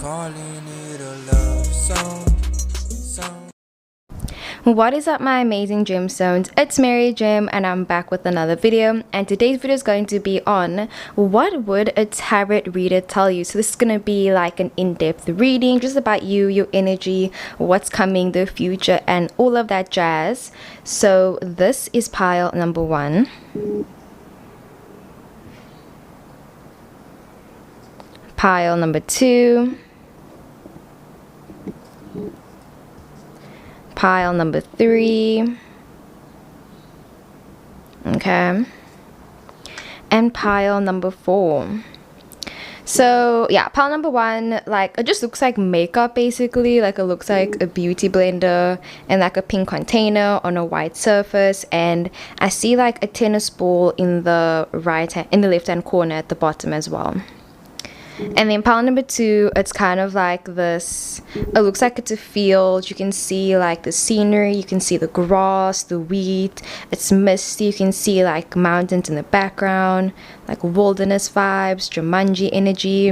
calling it a love song. What is up, my amazing gemstones? It's Mary Gem and I'm back with another video, and today's video is going to be on what would a tarot reader tell you. So this is going to be like an in-depth reading just about you, your energy, what's coming, the future, and all of that jazz. So this is pile number 1. Pile number 2. Pile number 3. Okay. And pile number 4. So yeah, pile number 1, like, it just looks like makeup basically. Like, it looks like a beauty blender and like a pink container on a white surface, and I see like a tennis ball in the left hand corner at the bottom as well. And then pile number 2, it's kind of like this, it looks like it's a field. You can see like the scenery, you can see the grass, the wheat, it's misty, you can see like mountains in the background, like wilderness vibes, Jumanji energy.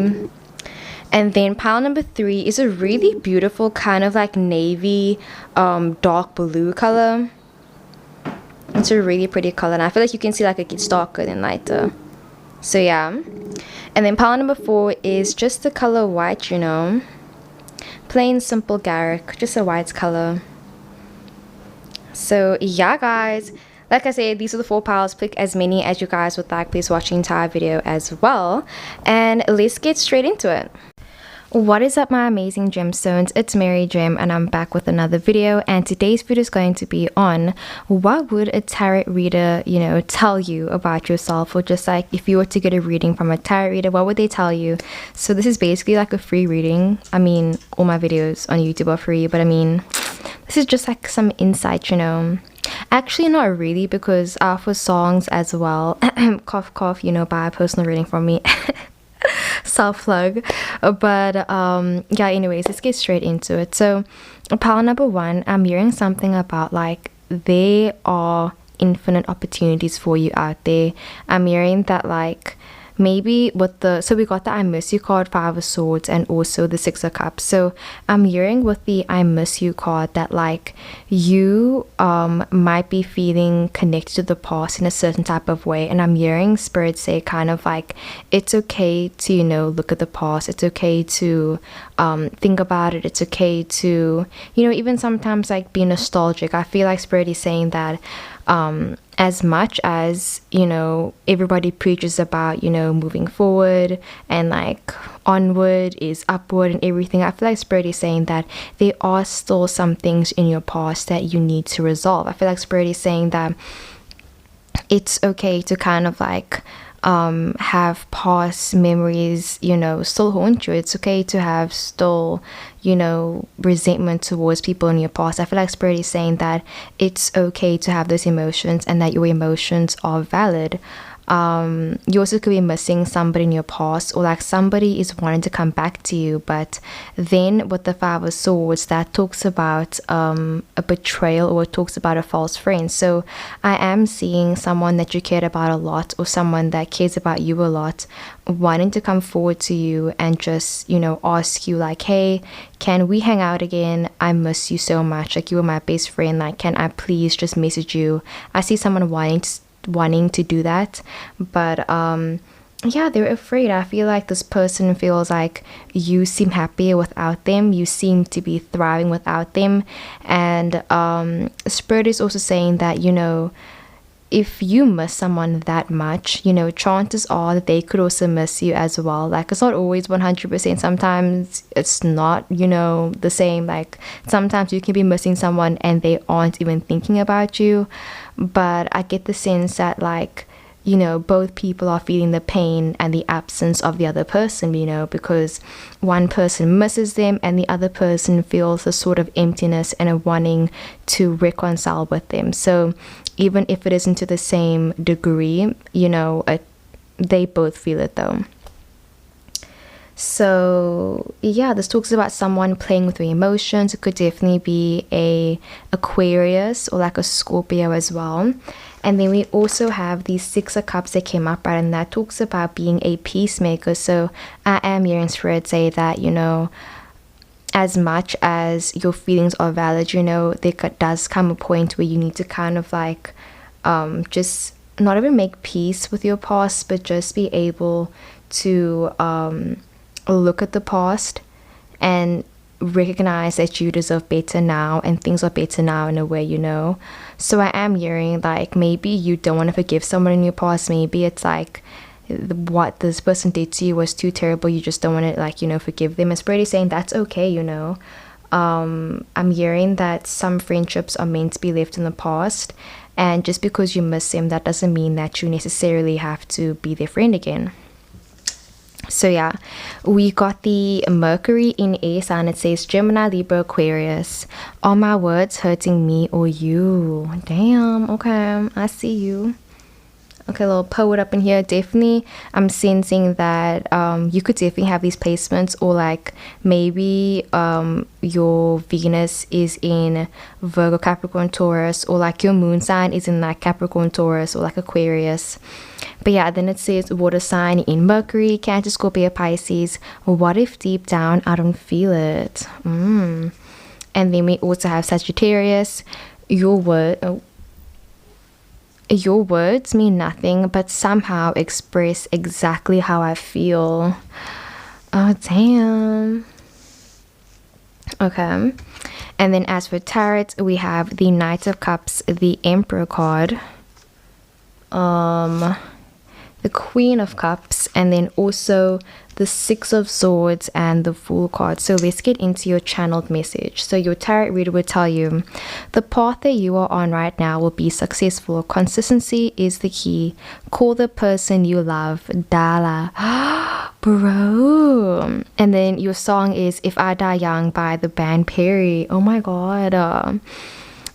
And then pile number 3 is a really beautiful kind of like navy dark blue color. It's a really pretty color, and I feel like you can see like it gets darker than lighter. So yeah. And then pile number 4 is just the color white, you know, plain simple Garrick, just a white color. So yeah, guys, like I said, these are the 4 piles. Pick as many as you guys would like. Please watch the entire video as well, and let's get straight into it. What is up, my amazing gemstones? It's Mary Gem and I'm back with another video, and today's video is going to be on what would a tarot reader, you know, tell you about yourself, or just like if you were to get a reading from a tarot reader, what would they tell you? So this is basically like a free reading. I mean, all my videos on YouTube are free, but I mean, this is just like some insight, you know. Actually, not really, because for songs as well, cough cough, you know, buy a personal reading from me. Self-plug. But yeah, anyways, let's get straight into it. So pile number 1, I'm hearing something about like there are infinite opportunities for you out there. I'm hearing that like maybe with the, so we got the I miss you card, 5 of Swords, and also the 6 of Cups. So I'm hearing with the I miss you card that like you might be feeling connected to the past in a certain type of way, and I'm hearing spirit say kind of like it's okay to, you know, look at the past. It's okay to think about it. It's okay to, you know, even sometimes like be nostalgic. I feel like spirit is saying that as much as, you know, everybody preaches about, you know, moving forward and like onward is upward and everything, I feel like spirit is saying that there are still some things in your past that you need to resolve. I feel like spirit is saying that it's okay to kind of like have past memories, you know, still haunt you. It's okay to have still, you know, resentment towards people in your past. I feel like spirit is saying that it's okay to have those emotions and that your emotions are valid. You also could be missing somebody in your past, or like somebody is wanting to come back to you, but then with the 5 of Swords, that talks about a betrayal, or it talks about a false friend. So I am seeing someone that you cared about a lot, or someone that cares about you a lot, wanting to come forward to you and just, you know, ask you like, hey, can we hang out again? I miss you so much, like you were my best friend, like can I please just message you? I see someone wanting to do that, but yeah, they're afraid. I feel like this person feels like you seem happier without them, you seem to be thriving without them, and spirit is also saying that, you know, if you miss someone that much, you know, chances are that they could also miss you as well. Like, it's not always 100%. Sometimes it's not, you know, the same. Like, sometimes you can be missing someone and they aren't even thinking about you. But I get the sense that, like, you know, both people are feeling the pain and the absence of the other person, you know, because one person misses them and the other person feels a sort of emptiness and a wanting to reconcile with them. So even if it isn't to the same degree, you know, they both feel it though. So yeah, this talks about someone playing with your emotions. It could definitely be a Aquarius or like a Scorpio as well. And then we also have the Six of Cups that came up, right? And that talks about being a peacemaker. So I am hearing Spirit say that, you know, as much as your feelings are valid, you know, there does come a point where you need to kind of like just not even make peace with your past, but just be able to look at the past and recognize that you deserve better now and things are better now in a way, you know. So I am hearing like maybe you don't want to forgive someone in your past. Maybe it's like what this person did to you was too terrible, you just don't want to, like, you know, forgive them. It's pretty saying that's okay, you know. I'm hearing that some friendships are meant to be left in the past, and just because you miss them, that doesn't mean that you necessarily have to be their friend again. So yeah, we got the Mercury in air sign. It says Gemini, Libra, Aquarius. Are my words hurting me or you? Damn, okay, I see you. Okay, little poet up in here. Definitely I'm sensing that you could definitely have these placements, or like maybe your Venus is in Virgo, Capricorn, Taurus, or like your moon sign is in like Capricorn, Taurus, or like Aquarius. But yeah, then it says water sign in Mercury, Cancer, Scorpio, Pisces. What if deep down I don't feel it? And then we also have Sagittarius. Your words mean nothing, but somehow express exactly how I feel. Oh, damn. Okay. And then as for tarot, we have the Knight of Cups, the Emperor card, the Queen of Cups, and then also the Six of Swords and the Fool card. So let's get into your channeled message. So your tarot reader will tell you the path that you are on right now will be successful. Consistency is the key. Call the person you love. Dala. Bro. And then your song is If I Die Young by the band Perry. Oh my god.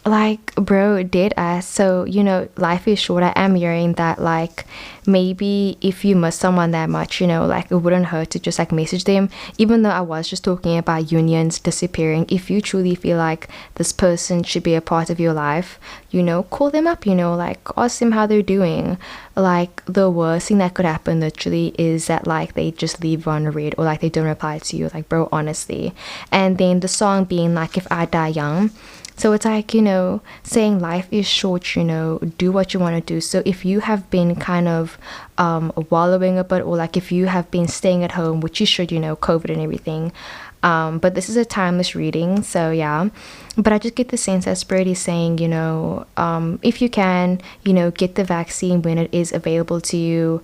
Like, bro, dead ass. So, you know, life is short. I am hearing that, like, maybe if you miss someone that much, you know, like, it wouldn't hurt to just like message them. Even though I was just talking about unions disappearing, if you truly feel like this person should be a part of your life, you know, call them up, you know, like, ask them how they're doing. Like, the worst thing that could happen literally is that, like, they just leave on read, or like they don't reply to you. Like, bro, honestly. And then the song being like If I Die Young. So it's like, you know, saying life is short, you know, do what you want to do. So if you have been kind of wallowing a bit, or like if you have been staying at home, which you should, you know, COVID and everything, but this is a timeless reading, so yeah. But I just get the sense that Spirit is saying, you know, if you can, you know, get the vaccine when it is available to you.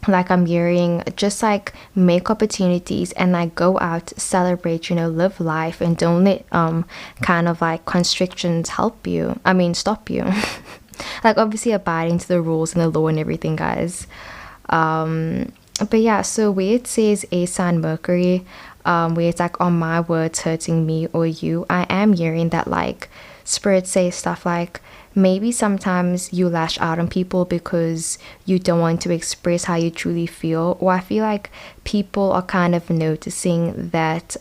Like, I'm hearing just like make opportunities and like go out, celebrate, you know, live life, and don't let kind of like constrictions stop you. Like, obviously abiding to the rules and the law and everything, guys. But yeah, so where it says a sign Mercury, where it's like, are my words hurting me or you, I am hearing that like Spirit says stuff like, maybe sometimes you lash out on people because you don't want to express how you truly feel, or I feel like people are kind of noticing that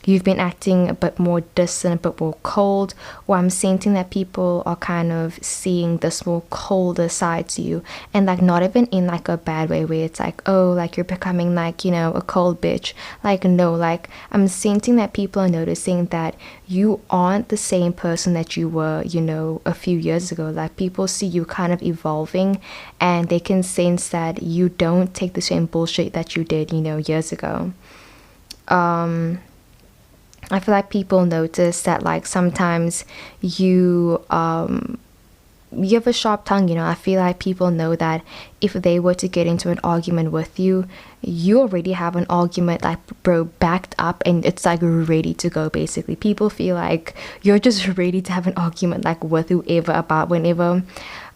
you've been acting a bit more distant, a bit more cold, or I'm sensing that people are kind of seeing this more colder side to you, and like not even in like a bad way where it's like, oh, like you're becoming like, you know, a cold bitch. Like, no, like I'm sensing that people are noticing that you aren't the same person that you were, you know, a few years ago. Like, people see you kind of evolving, and they can sense that you don't take the same bullshit that you did, you know, years ago. I feel like people notice that like sometimes you have a sharp tongue, you know. I feel like people know that if they were to get into an argument with you, you already have an argument, like, bro, backed up, and it's like ready to go. Basically, people feel like you're just ready to have an argument like with whoever about whenever.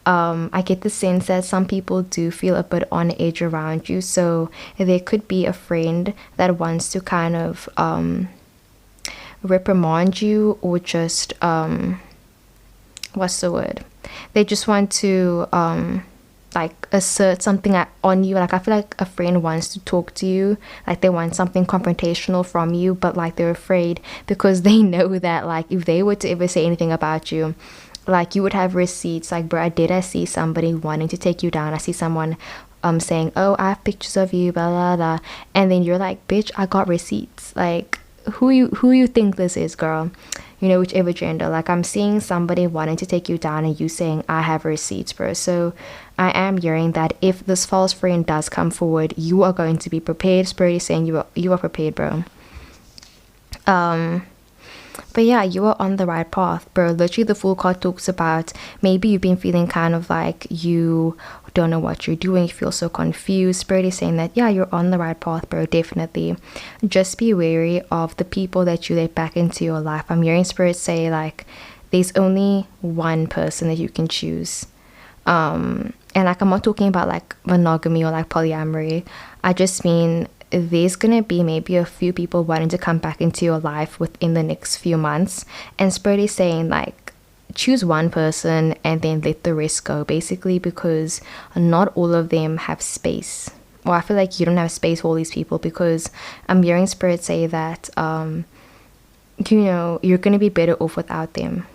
I get the sense that some people do feel a bit on edge around you, so there could be a friend that wants to kind of reprimand you, or just what's the word, they just want to like assert something on you. Like, I feel like a friend wants to talk to you, like they want something confrontational from you, but like they're afraid because they know that like if they were to ever say anything about you, like you would have receipts. Like, bro, I see somebody wanting to take you down. I see someone saying, oh, I have pictures of you, blah blah blah, and then you're like, bitch, I got receipts. Like, who you think this is, girl? You know, whichever gender. Like, I'm seeing somebody wanting to take you down and you saying, I have receipts, bro. So I am hearing that if this false friend does come forward, you are going to be prepared. Spirit is saying you are prepared, bro. But yeah, you are on the right path, bro. Literally, the Fool card talks about maybe you've been feeling kind of like you don't know what you're doing, you feel so confused. Spirit is saying that, yeah, you're on the right path, bro, definitely. Just be wary of the people that you let back into your life. I'm hearing Spirit say, like, there's only one person that you can choose. And, like, I'm not talking about, like, monogamy or, like, polyamory. I just mean there's gonna be maybe a few people wanting to come back into your life within the next few months. And Spirit is saying, like, choose one person and then let the rest go, basically, because not all of them have space. Well, I feel like you don't have space for all these people, because I'm hearing Spirit say that you know, you're gonna be better off without them.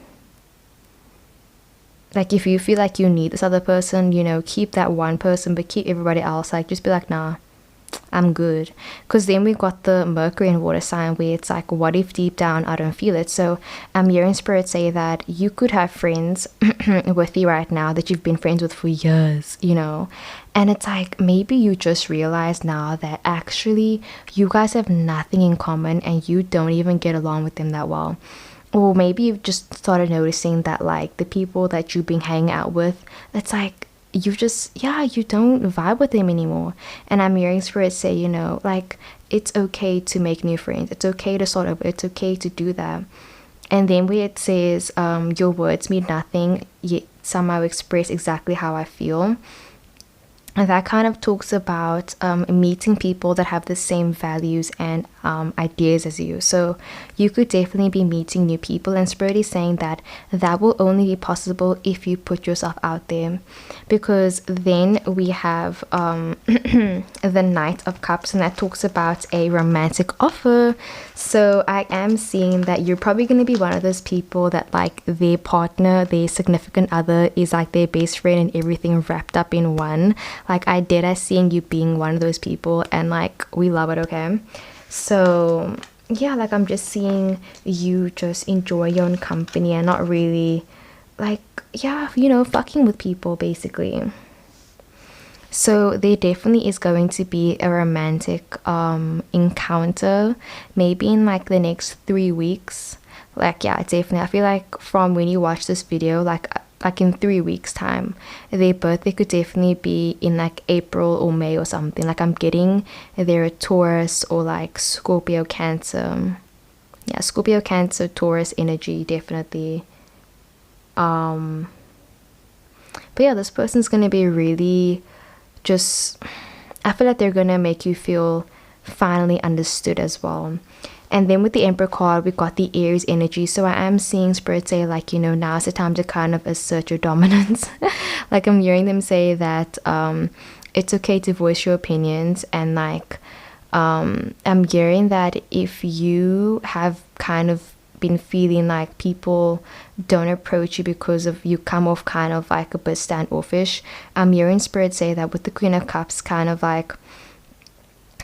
Like, if you feel like you need this other person, you know, keep that one person, but keep everybody else. Like, just be like, nah, I'm good. Because then we got the Mercury and water sign, where it's like, what if deep down I don't feel it? So I'm hearing Spirit say that you could have friends with you right now that you've been friends with for years, you know, and it's like, maybe you just realize now that actually you guys have nothing in common and you don't even get along with them that well. Or maybe you've just started noticing that, like, the people that you've been hanging out with, it's like you just, yeah, you don't vibe with them anymore. And I'm hearing Spirit say, you know, like, it's okay to make new friends, it's okay to sort of, it's okay to do that. And then where it says your words mean nothing yet somehow express exactly how I feel, and that kind of talks about meeting people that have the same values and ideas as you. So you could definitely be meeting new people, and Spirit is saying that that will only be possible if you put yourself out there, because then we have the Knight of Cups, and that talks about a romantic offer. So I am seeing that you're probably going to be one of those people that, like, their partner, their significant other is like their best friend and everything wrapped up in one. Like, I seeing you being one of those people, and, like, we love it, okay? So yeah, like, I'm just seeing you just enjoy your own company and not really, like, yeah, you know, fucking with people, basically. So there definitely is going to be a romantic encounter, maybe in, like, the next 3 weeks. Like, yeah, definitely, I feel like from when you watch this video, like in 3 weeks time, their birthday could definitely be in, like, April or May or something. Like, I'm getting they're a Taurus or, like, Scorpio, Cancer. Yeah, Scorpio, Cancer, Taurus energy, definitely. But yeah, this person's gonna be really just, I feel like they're gonna make you feel finally understood as well. And then with the Emperor card, we got the Aries energy. So I am seeing Spirit say, like, you know, now's the time to kind of assert your dominance. Like, I'm hearing them say that it's okay to voice your opinions. And, like, I'm hearing that if you have kind of been feeling like people don't approach you because of you come off kind of like a bit standoffish, I'm hearing Spirit say that with the Queen of Cups, kind of like,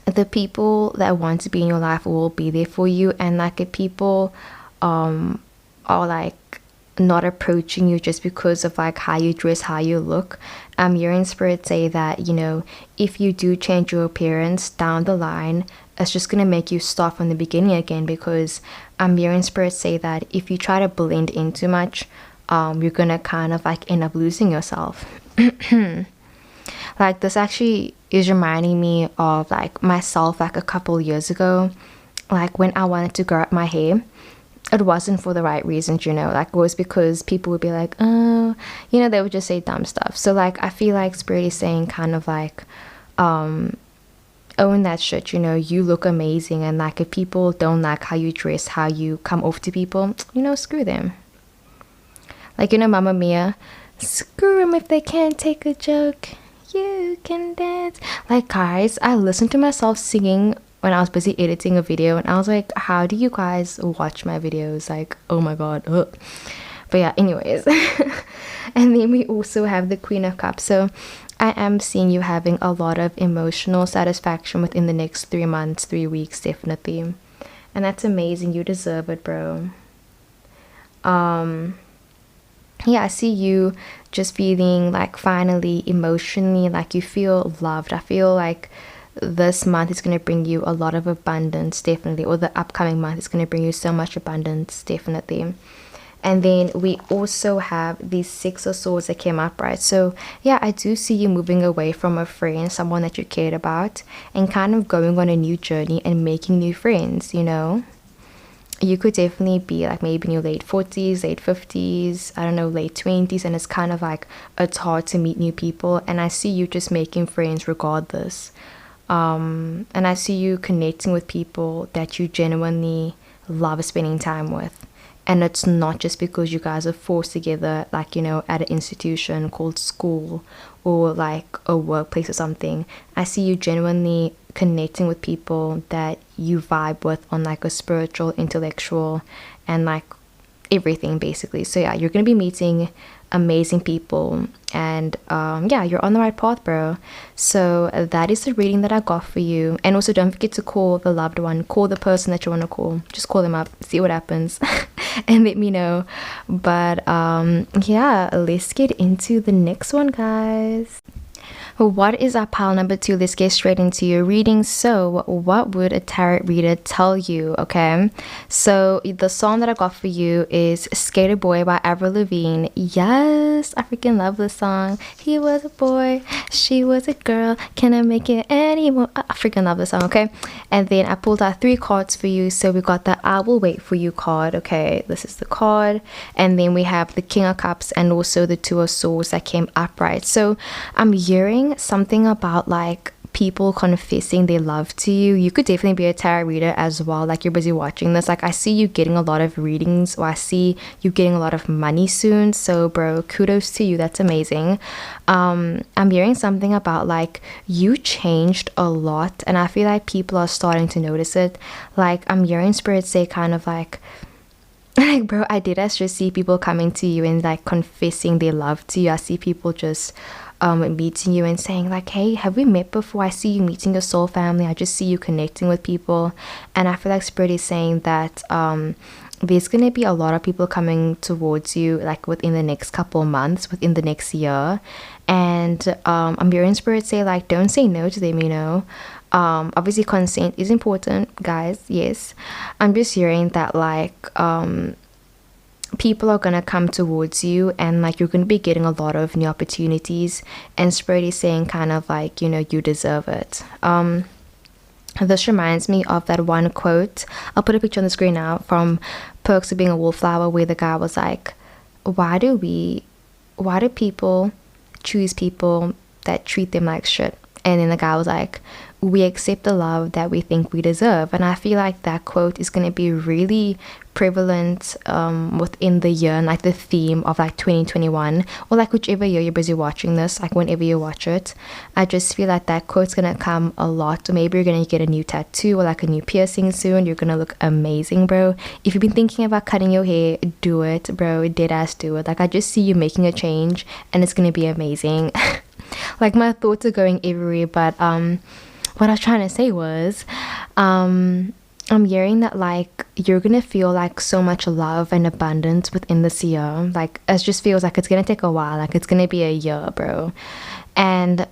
the people that want to be in your life will be there for you, and, like, if people are, like, not approaching you just because of, like, how you dress, how you look, I'm hearing Spirit say that, you know, if you do change your appearance down the line, it's just gonna make you start from the beginning again, because I'm hearing Spirit say that if you try to blend in too much, you're gonna kind of, like, end up losing yourself. Like, this actually is reminding me of, like, myself, like, a couple years ago. Like, when I wanted to grow up my hair, it wasn't for the right reasons, you know. Like, it was because people would be like, oh, you know, they would just say dumb stuff. So, like, I feel like Spirit is saying kind of like, own that shit, you know. You look amazing, and, like, if people don't like how you dress, how you come off to people, you know, screw them. Like, you know, Mamma Mia, screw them if they can't take a joke. You can dance. Like, guys, I listened to myself singing when I was busy editing a video, and I was like, how do you guys watch my videos? Like, oh my god. Ugh. But yeah, anyways. And then we also have the Queen of Cups. So I am seeing you having a lot of emotional satisfaction within the next 3 months, 3 weeks, definitely. And that's amazing. You deserve it, bro. Yeah, I see you just feeling like finally emotionally like you feel loved. I feel like this month is going to bring you a lot of abundance, definitely, or the upcoming month is going to bring you so much abundance, definitely. And then we also have these Six of Swords that came up, right? So yeah, I do see you moving away from a friend, someone that you cared about, and kind of going on a new journey and making new friends, you know. You could definitely be like maybe in your late 40s, late 50s, I don't know, late 20s, and it's kind of like it's hard to meet new people. And I see you just making friends regardless. And I see you connecting with people that you genuinely love spending time with. And it's not just because you guys are forced together, like, you know, at an institution called school or like a workplace or something. I see you genuinely connecting with people that you vibe with on like a spiritual, intellectual, and like everything basically. So yeah, you're gonna be meeting amazing people, and yeah, you're on the right path, bro. So that is the reading that I got for you. And also don't forget to call the loved one, call the person that you want to call, just call them up, see what happens. And let me know. But yeah, let's get into the next one, guys. What is our pile number 2? Let's get straight into your reading. So what would a tarot reader tell you? Okay, so the song that I got for you is Skater Boy by Avril Lavigne. Yes, I freaking love this song. He was a boy, she was a girl, can I make it anymore? I freaking love this song. Okay, and then I pulled out 3 cards for you. So we got the I Will Wait For You card. Okay, this is the card. And then we have the King of Cups and also the Two of Swords that came upright. So I'm hearing something about like people confessing their love to you. You could definitely be a tarot reader as well, like you're busy watching this. Like I see you getting a lot of readings, or I see you getting a lot of money soon. So bro, kudos to you, that's amazing. I'm hearing something about like you changed a lot, and I feel like people are starting to notice it. Like I'm hearing spirit say kind of like bro, I did as just see people coming to you and like confessing their love to you. I see people just meeting you and saying like, hey, have we met before? I see you meeting your soul family. I just see you connecting with people. And I feel like spirit is saying that there's gonna be a lot of people coming towards you like within the next couple of months, within the next year. And I'm hearing spirit say like, don't say no to them, you know. Obviously consent is important, guys. Yes, I'm just hearing that like people are gonna come towards you, and like you're gonna be getting a lot of new opportunities, and spirit is saying kind of like, you know, you deserve it. This reminds me of that one quote, I'll put a picture on the screen now, from Perks of Being a Wallflower, where the guy was like, why do people choose people that treat them like shit? And then the guy was like, we accept the love that we think we deserve. And I feel like that quote is going to be really prevalent within the year, and like the theme of like 2021, or like whichever year you're busy watching this, like whenever you watch it. I just feel like that quote's going to come a lot. Or maybe you're going to get a new tattoo or like a new piercing soon. You're going to look amazing, bro. If you've been thinking about cutting your hair, do it, bro. Dead ass do it. Like I just see you making a change, and it's going to be amazing. Like my thoughts are going everywhere, but what I was trying to say was I'm hearing that like you're gonna feel like so much love and abundance within this year. Like it just feels like it's gonna take a while, like it's gonna be a year, bro. And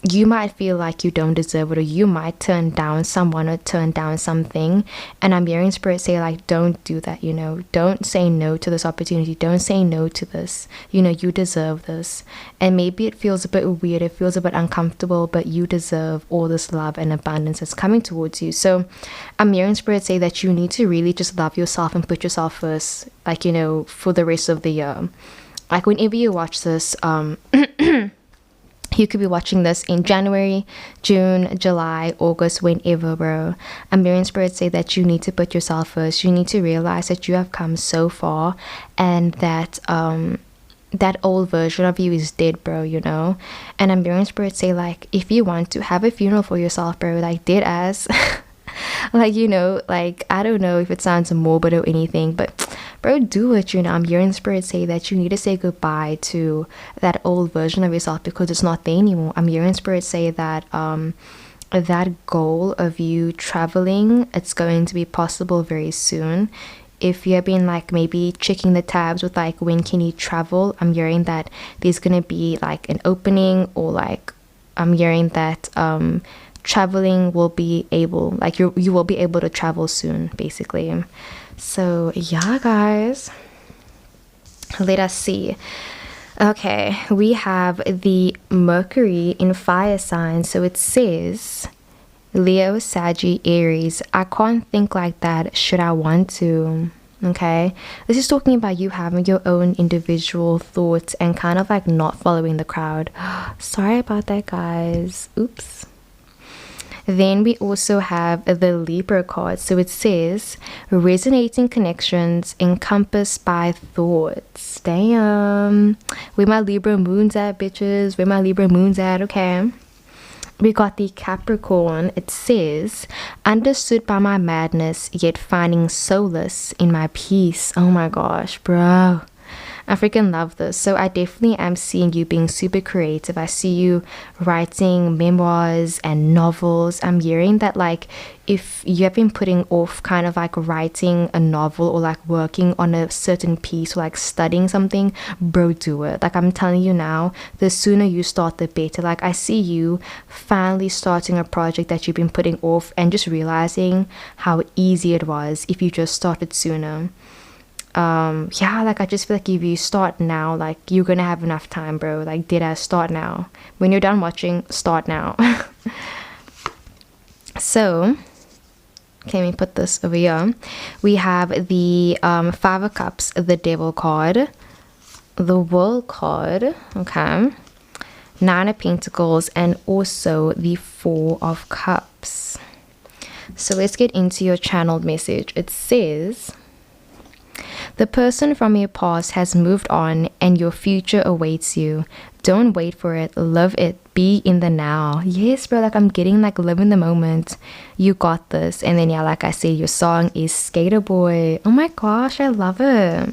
you might feel like you don't deserve it, or you might turn down someone or turn down something. And I'm hearing spirit say like, don't do that, you know. Don't say no to this opportunity. Don't say no to this, you know. You deserve this. And maybe it feels a bit weird, it feels a bit uncomfortable, but you deserve all this love and abundance that's coming towards you. So I'm hearing spirit say that you need to really just love yourself and put yourself first, like, you know, for the rest of the year. Like whenever you watch this, you could be watching this in January, June, July, August, whenever, bro. I'm hearing spirit say that you need to put yourself first. You need to realize that you have come so far, and that that old version of you is dead, bro, you know. And I'm hearing spirit say like, if you want to have a funeral for yourself, bro, like dead ass. Like, you know, like I don't know if it sounds morbid or anything, but bro, do it. I'm hearing spirit say that you need to say goodbye to that old version of yourself because it's not there anymore. I'm hearing spirit say that that goal of you traveling, it's going to be possible very soon. If you have been like maybe checking the tabs with like when can you travel, I'm hearing that there's gonna be like an opening, or like I'm hearing that traveling will be able, like you will be able to travel soon, basically. So yeah, guys, let us see. Okay, we have the Mercury in fire sign. So it says, Leo, Saggy, Aries, I can't think like that should I want to. Okay, this is talking about you having your own individual thoughts and kind of like not following the crowd. Sorry about that, guys. Oops. Then we also have the Libra card. So it says, resonating connections encompassed by thoughts. Damn. Where my Libra moons at, bitches? Where my Libra moons at? Okay. We got the Capricorn. It says, understood by my madness, yet finding solace in my peace. Oh my gosh, bro. I freaking love this. So I definitely am seeing you being super creative. I see you writing memoirs and novels. I'm hearing that like if you have been putting off kind of like writing a novel or like working on a certain piece or like studying something, bro, do it. Like I'm telling you now, the sooner you start the better. Like I see you finally starting a project that you've been putting off and just realizing how easy it was if you just started sooner. Yeah, like I just feel like if you start now, like you're gonna have enough time, bro. Like did I start now? When you're done watching, start now. So okay, let me put this over here. We have the Five of Cups, the Devil card, the World card, okay, Nine of Pentacles, and also the Four of Cups. So let's get into your channeled message. It says, the person from your past has moved on and your future awaits you. Don't wait for it. Love it. Be in the now. Yes, bro. Like I'm getting like live in the moment. You got this. And then yeah, like I said, your song is Skater Boy. Oh my gosh, I love it.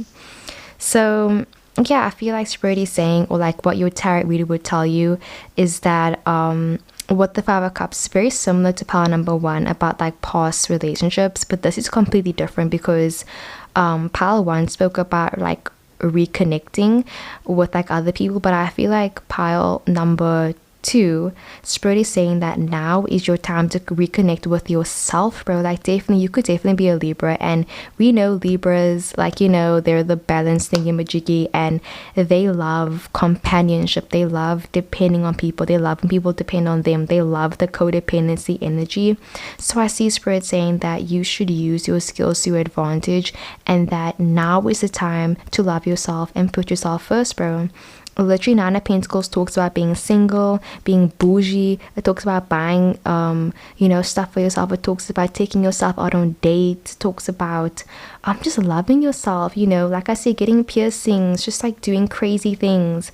So yeah, I feel like Spirit is saying, or like what your tarot reader would tell you, is that what the Five of Cups is very similar to pile number one about like past relationships, but this is completely different because pile one spoke about like reconnecting with like other people, but I feel like pile number two, Spirit is saying that now is your time to reconnect with yourself, bro. Like definitely, you could definitely be a Libra, and we know Libras, like, you know, they're the balance thingy-majiggy, and they love companionship, they love depending on people, they love when people depend on them, they love the codependency energy. So I see Spirit saying that you should use your skills to your advantage, and that now is the time to love yourself and put yourself first, bro. Literally, Nine of Pentacles talks about being single, being bougie. It talks about buying you know, stuff for yourself. It talks about taking yourself out on dates. It talks about just loving yourself, you know, like I said, getting piercings, just like doing crazy things,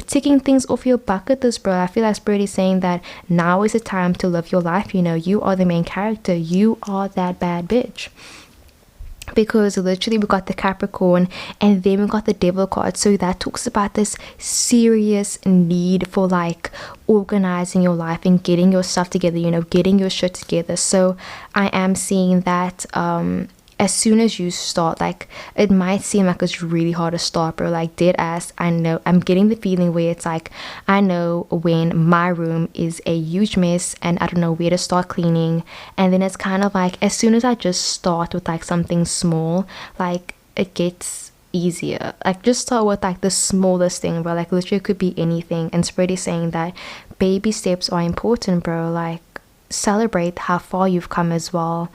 ticking things off your bucket list, bro. I feel like Spirit is saying that now is the time to live your life. You know, you are the main character, you are that bad bitch. Because literally we got the Capricorn and then we got the Devil card, so that talks about this serious need for like organizing your life and getting your stuff together, you know, getting your shit together. So I am seeing that as soon as you start, like it might seem like it's really hard to start, bro, like dead ass. I know, I'm getting the feeling where it's like, I know when my room is a huge mess and I don't know where to start cleaning, and then it's kind of like as soon as I just start with like something small, like it gets easier. Like just start with like the smallest thing, bro. Like literally it could be anything, and Spirit is saying that baby steps are important, bro. Like celebrate how far you've come as well.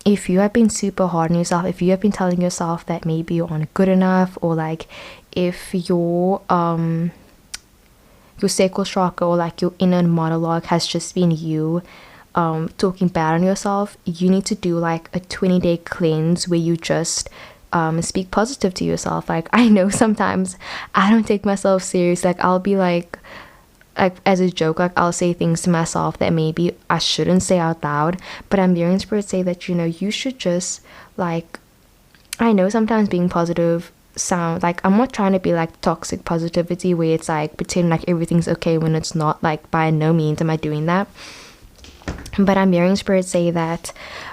If you have been super hard on yourself, if you have been telling yourself that maybe you aren't good enough, or like if your sacral chakra or like your inner monologue has just been you talking bad on yourself, you need to do like a 20-day cleanse where you just speak positive to yourself. Like I know sometimes I don't take myself serious. Like I'll be like as a joke, like I'll say things to myself that maybe I shouldn't say out loud, but I'm hearing Spirit say that, you know, you should just like I know sometimes being positive sound like, I'm not trying to be like toxic positivity where it's like pretend like everything's okay when it's not. Like, by no means am I doing that. But I'm hearing spirit say that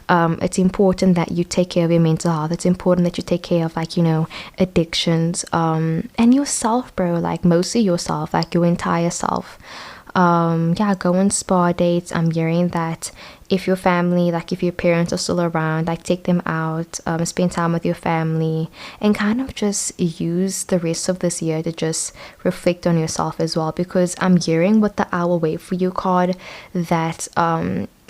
it's important that you take care of your mental health. It's important that you take care of, like, you know, addictions, and yourself, bro. Like, mostly yourself, like your entire self. Yeah, go on spa dates. I'm hearing that if your family, like if your parents are still around, like take them out, spend time with your family, and kind of just use the rest of this year to just reflect on yourself as well. Because I'm hearing with the I will wait for you card that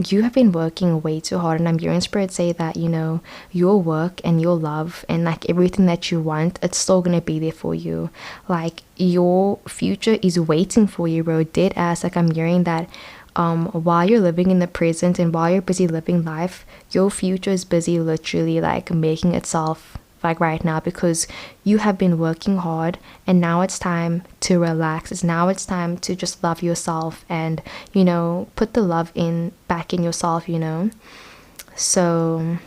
you have been working way too hard, and I'm hearing spirit say that, you know, your work and your love and like everything that you want, it's still gonna be there for you. Like, your future is waiting for you, bro. Dead ass. Like, I'm hearing that while you're living in the present and while you're busy living life, your future is busy literally like making itself like right now, because you have been working hard, and now it's time to relax. It's time to just love yourself and, you know, put the love in back in yourself, you know. So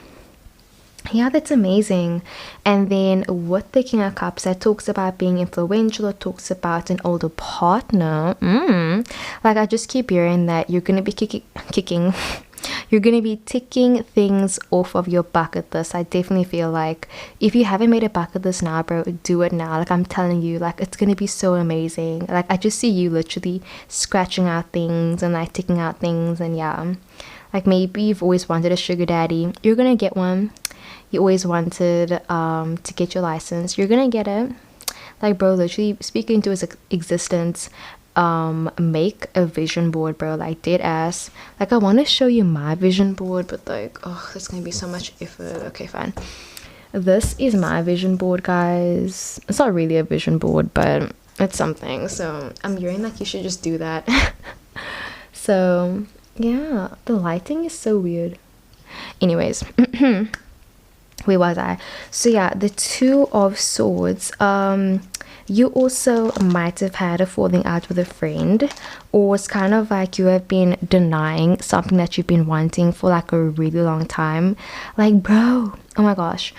yeah, that's amazing. And then with the King of Cups, that talks about being influential. It talks about an older partner. Like, I just keep hearing that you're gonna be kicking you're gonna be ticking things off of your bucket list. I definitely feel like if you haven't made a bucket list now, bro, do it now. Like, I'm telling you, like, it's gonna be so amazing. Like, I just see you literally scratching out things and like ticking out things. And yeah, like, maybe you've always wanted a sugar daddy, you're gonna get one. You always wanted to get your license, you're gonna get it. Like, bro, literally speak into his existence. Make a vision board, bro. Like, dead ass. Like, I want to show you my vision board, but like, oh, that's gonna be so much effort. Okay, fine. This is my vision board, guys. It's not really a vision board, but it's something. So I'm hearing like you should just do that. So yeah, the lighting is so weird. Anyways, where was I? So yeah, the Two of Swords. You also might have had a falling out with a friend, or it's kind of like you have been denying something that you've been wanting for like a really long time. Like, bro, oh my gosh,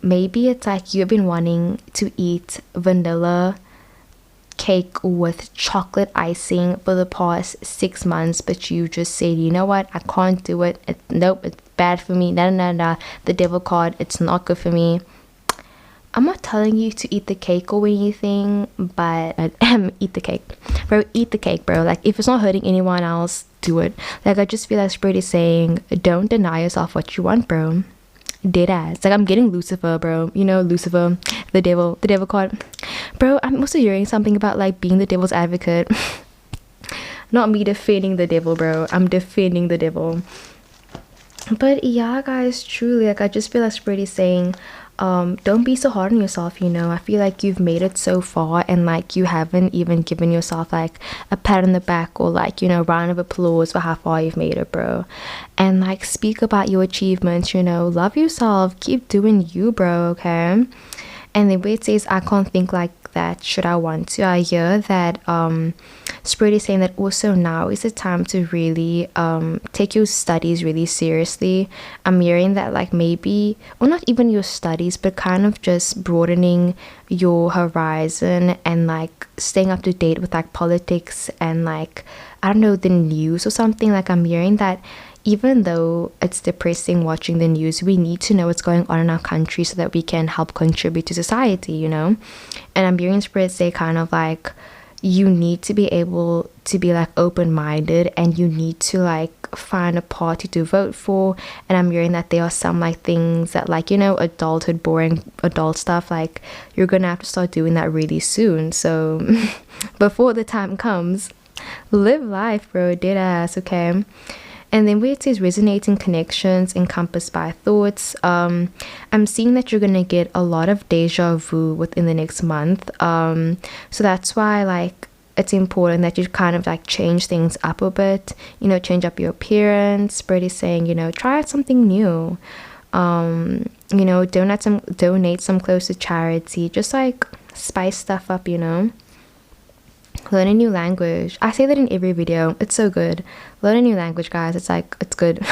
maybe it's like you've been wanting to eat vanilla cake with chocolate icing for the past 6 months, but you just said, you know what, I can't do it. Nope, it's bad for me. No, the devil card, it's not good for me. I'm not telling you to eat the cake or anything, but eat the cake, bro. Eat the cake, bro. Like, if it's not hurting anyone else, do it. Like, I just feel like spirit is saying, don't deny yourself what you want, bro. Dead ass. Like, I'm getting Lucifer, bro. You know, Lucifer, the devil card, bro. I'm also hearing something about like being the devil's advocate. Not me defending the devil, bro. I'm defending the devil. But yeah, guys, truly, like, I just feel like spirit is saying, don't be so hard on yourself, you know. I feel like you've made it so far, and like you haven't even given yourself like a pat on the back or like, you know, round of applause for how far you've made it, bro. And like, speak about your achievements, you know. Love yourself, keep doing you, bro. Okay. And then where it says I can't think like that, should I want to, I hear that spirit is saying that also now is the time to really take your studies really seriously. I'm hearing that like maybe, or not even your studies, but kind of just broadening your horizon and like staying up to date with like politics and like, I don't know, the news or something. Like, I'm hearing that even though it's depressing watching the news, we need to know what's going on in our country so that we can help contribute to society, you know. And I'm hearing spirits say kind of like, you need to be able to be like open-minded, and you need to like find a party to vote for. And I'm hearing that there are some like things that, like, you know, adulthood, boring adult stuff, like you're gonna have to start doing that really soon. So before the time comes, live life, bro. Dead ass. Okay. And then where it says resonating connections encompassed by thoughts, I'm seeing that you're going to get a lot of deja vu within the next month. So that's why, like, it's important that you kind of like change things up a bit, you know, change up your appearance. Spirit is saying, you know, try out something new. You know, donate some clothes to charity, just like spice stuff up, you know. Learn a new language. I say that in every video. It's so good. Learn a new language, guys. It's like, it's good.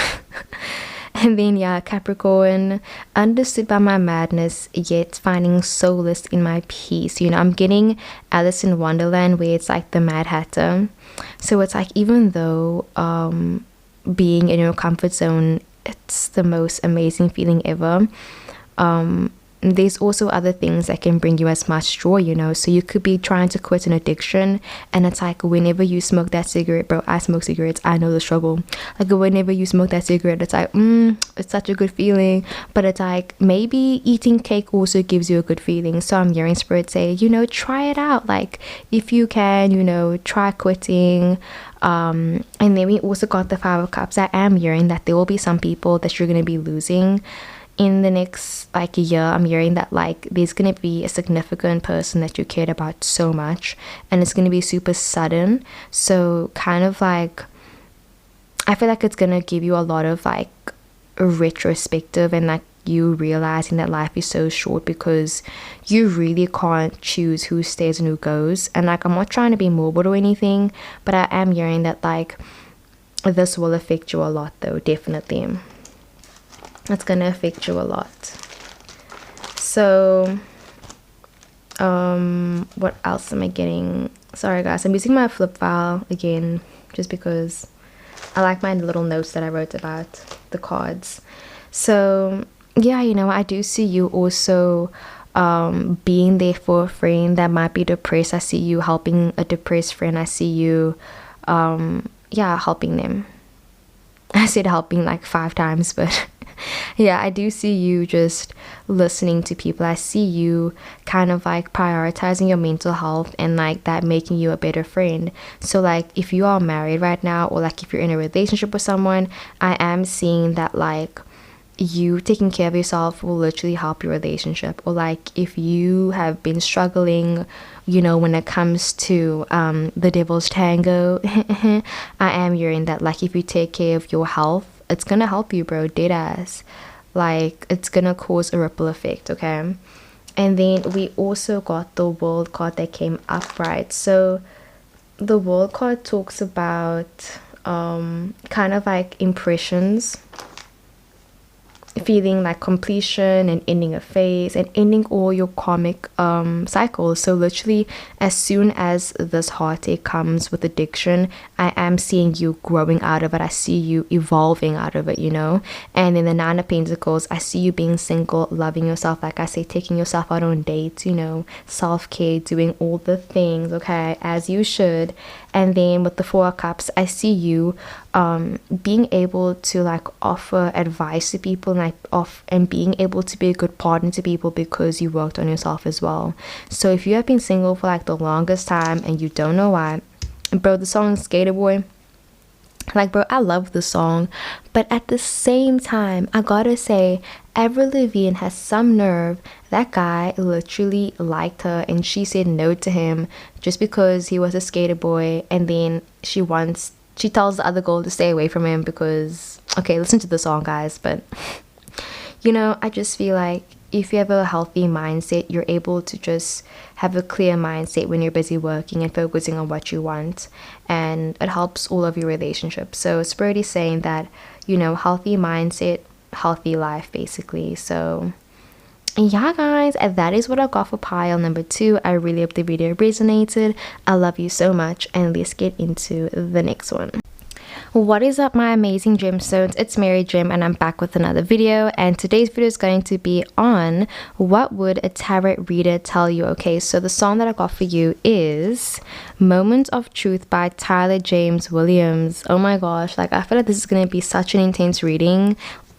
And then, yeah, Capricorn, understood by my madness, yet finding solace in my peace. You know, I'm getting Alice in Wonderland, where it's like the Mad Hatter. So it's like, even though being in your comfort zone, it's the most amazing feeling ever. There's also other things that can bring you as much joy, you know. So you could be trying to quit an addiction, and it's like, whenever you smoke that cigarette, bro, I smoke cigarettes, I know the struggle. Like, whenever you smoke that cigarette, it's like, it's such a good feeling. But it's like, maybe eating cake also gives you a good feeling. So I'm hearing Spirit say, you know, try it out. Like, if you can, you know, try quitting. And then we also got the 5 of Cups. I am hearing that there will be some people that you're going to be losing in the next like a year. I'm hearing that like there's gonna be a significant person that you cared about so much, and it's gonna be super sudden. So kind of like, I feel like it's gonna give you a lot of like a retrospective, and like you realizing that life is so short, because you really can't choose who stays and who goes. And like, I'm not trying to be morbid or anything, but I am hearing that like this will affect you a lot though. Definitely, it's gonna affect you a lot. So what else am I getting? Sorry guys, I'm using my flip file again just because I like my little notes that I wrote about the cards. So yeah, you know, I do see you also being there for a friend that might be depressed. I see you helping a depressed friend. I see you yeah, helping them. I said helping like 5 times, but yeah, I do see you just listening to people. I see you kind of like prioritizing your mental health, and like that making you a better friend. So like, if you are married right now, or like if you're in a relationship with someone, I am seeing that like you taking care of yourself will literally help your relationship. Or like, if you have been struggling, you know, when it comes to the devil's tango, I am hearing that like, if you take care of your health, it's gonna help you, bro, dead ass. Like, it's gonna cause a ripple effect, okay? And then we also got the World card that came up, right? So the World card talks about kind of like impressions, feeling like completion and ending a phase and ending all your karmic cycles. So literally, as soon as this heartache comes with addiction, I am seeing you growing out of it. I see you evolving out of it, you know. And in the 9 of Pentacles, I see you being single, loving yourself, like I say, taking yourself out on dates, you know, self-care, doing all the things, okay, as you should. And then with the 4 of Cups, I see you being able to like offer advice to people, and and being able to be a good partner to people because you worked on yourself as well. So if you have been single for like the longest time and you don't know why, bro, the song Skater Boy, like, bro, I love the song, but at the same time, I gotta say, Avril Lavigne has some nerve. That guy literally liked her, and she said no to him just because he was a skater boy. And then she tells the other girl to stay away from him because, okay, listen to the song, guys. But you know, I just feel like if you have a healthy mindset, you're able to just have a clear mindset when you're busy working and focusing on what you want, and it helps all of your relationships. So Spirit is saying that, you know, healthy mindset, healthy life, basically. So yeah, guys, that is what I got for pile number 2. I really hope the video resonated. I love you so much, and let's get into the next one. What is up, my amazing gemstones? It's Mary Gem, and I'm back with another video. And today's video is going to be on what would a tarot reader tell you. Okay, so the song that I got for you is Moment of Truth by Tyler James Williams. Oh my gosh, like, I feel like this is going to be such an intense reading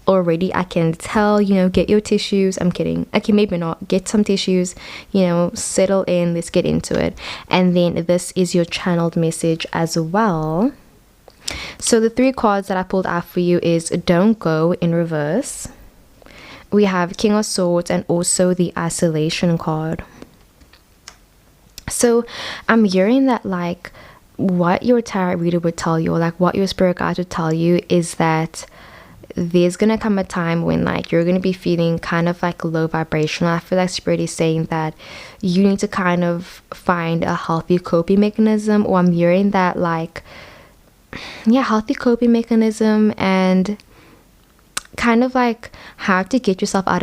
already. I can tell, you know, get your tissues. I'm kidding. Okay, maybe not. Get some tissues, you know, settle in. Let's get into it. And then this is your channeled message as well. So the 3 cards that I pulled out for you is Don't Go in reverse. We have King of Swords and also the Isolation card. So I'm hearing that like what your tarot reader would tell you, or like what your spirit guide would tell you, is that there's gonna come a time when like you're gonna be feeling kind of like low vibrational. I feel like Spirit is saying that you need to kind of find a healthy coping mechanism, or I'm hearing that like, yeah, healthy coping mechanism, and kind of like have to get yourself out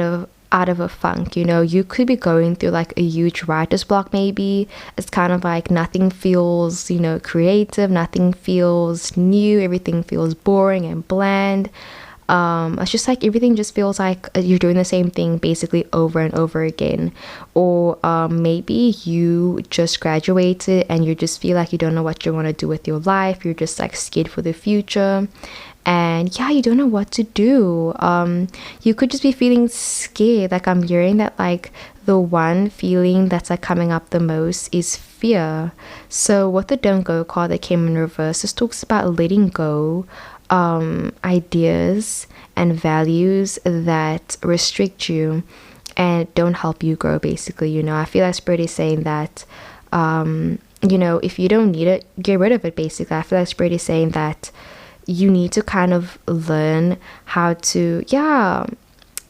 of a funk. You know, you could be going through like a huge writer's block. Maybe it's kind of like nothing feels, you know, creative, nothing feels new, everything feels boring and bland. It's just like everything just feels like you're doing the same thing basically over and over again. Or maybe you just graduated and you just feel like you don't know what you want to do with your life. You're just like scared for the future, and yeah, you don't know what to do. You could just be feeling scared. Like I'm hearing that like the one feeling that's like coming up the most is fear. So with the don't go card that came in reverse, this talks about letting go ideas and values that restrict you and don't help you grow, basically. You know, I feel like Spirit is saying that you know, if you don't need it, get rid of it, basically. I feel like Spirit is saying that you need to kind of learn how to, yeah,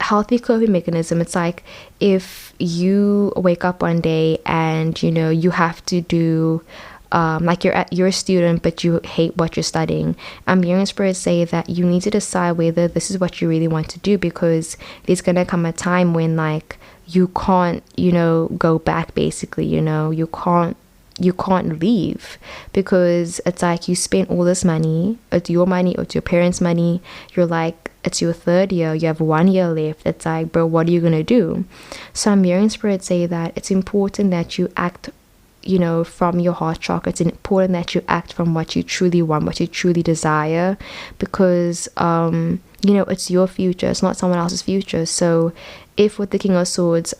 healthy coping mechanism. It's like if you wake up one day and you know you have to do like you're a student but you hate what you're studying. I'm hearing Spirit say that you need to decide whether this is what you really want to do, because there's gonna come a time when like you can't, you know, go back, basically. You know, you can't leave, because it's like you spent all this money. It's your money or it's your parents' money. You're like, it's your third year, you have 1 year left. It's like, bro, what are you gonna do? So I'm hearing Spirit say that it's important that you act, you know, from your heart chakra. It's important that you act from what you truly want, what you truly desire, because you know, it's your future, it's not someone else's future. So if with the King of Swords,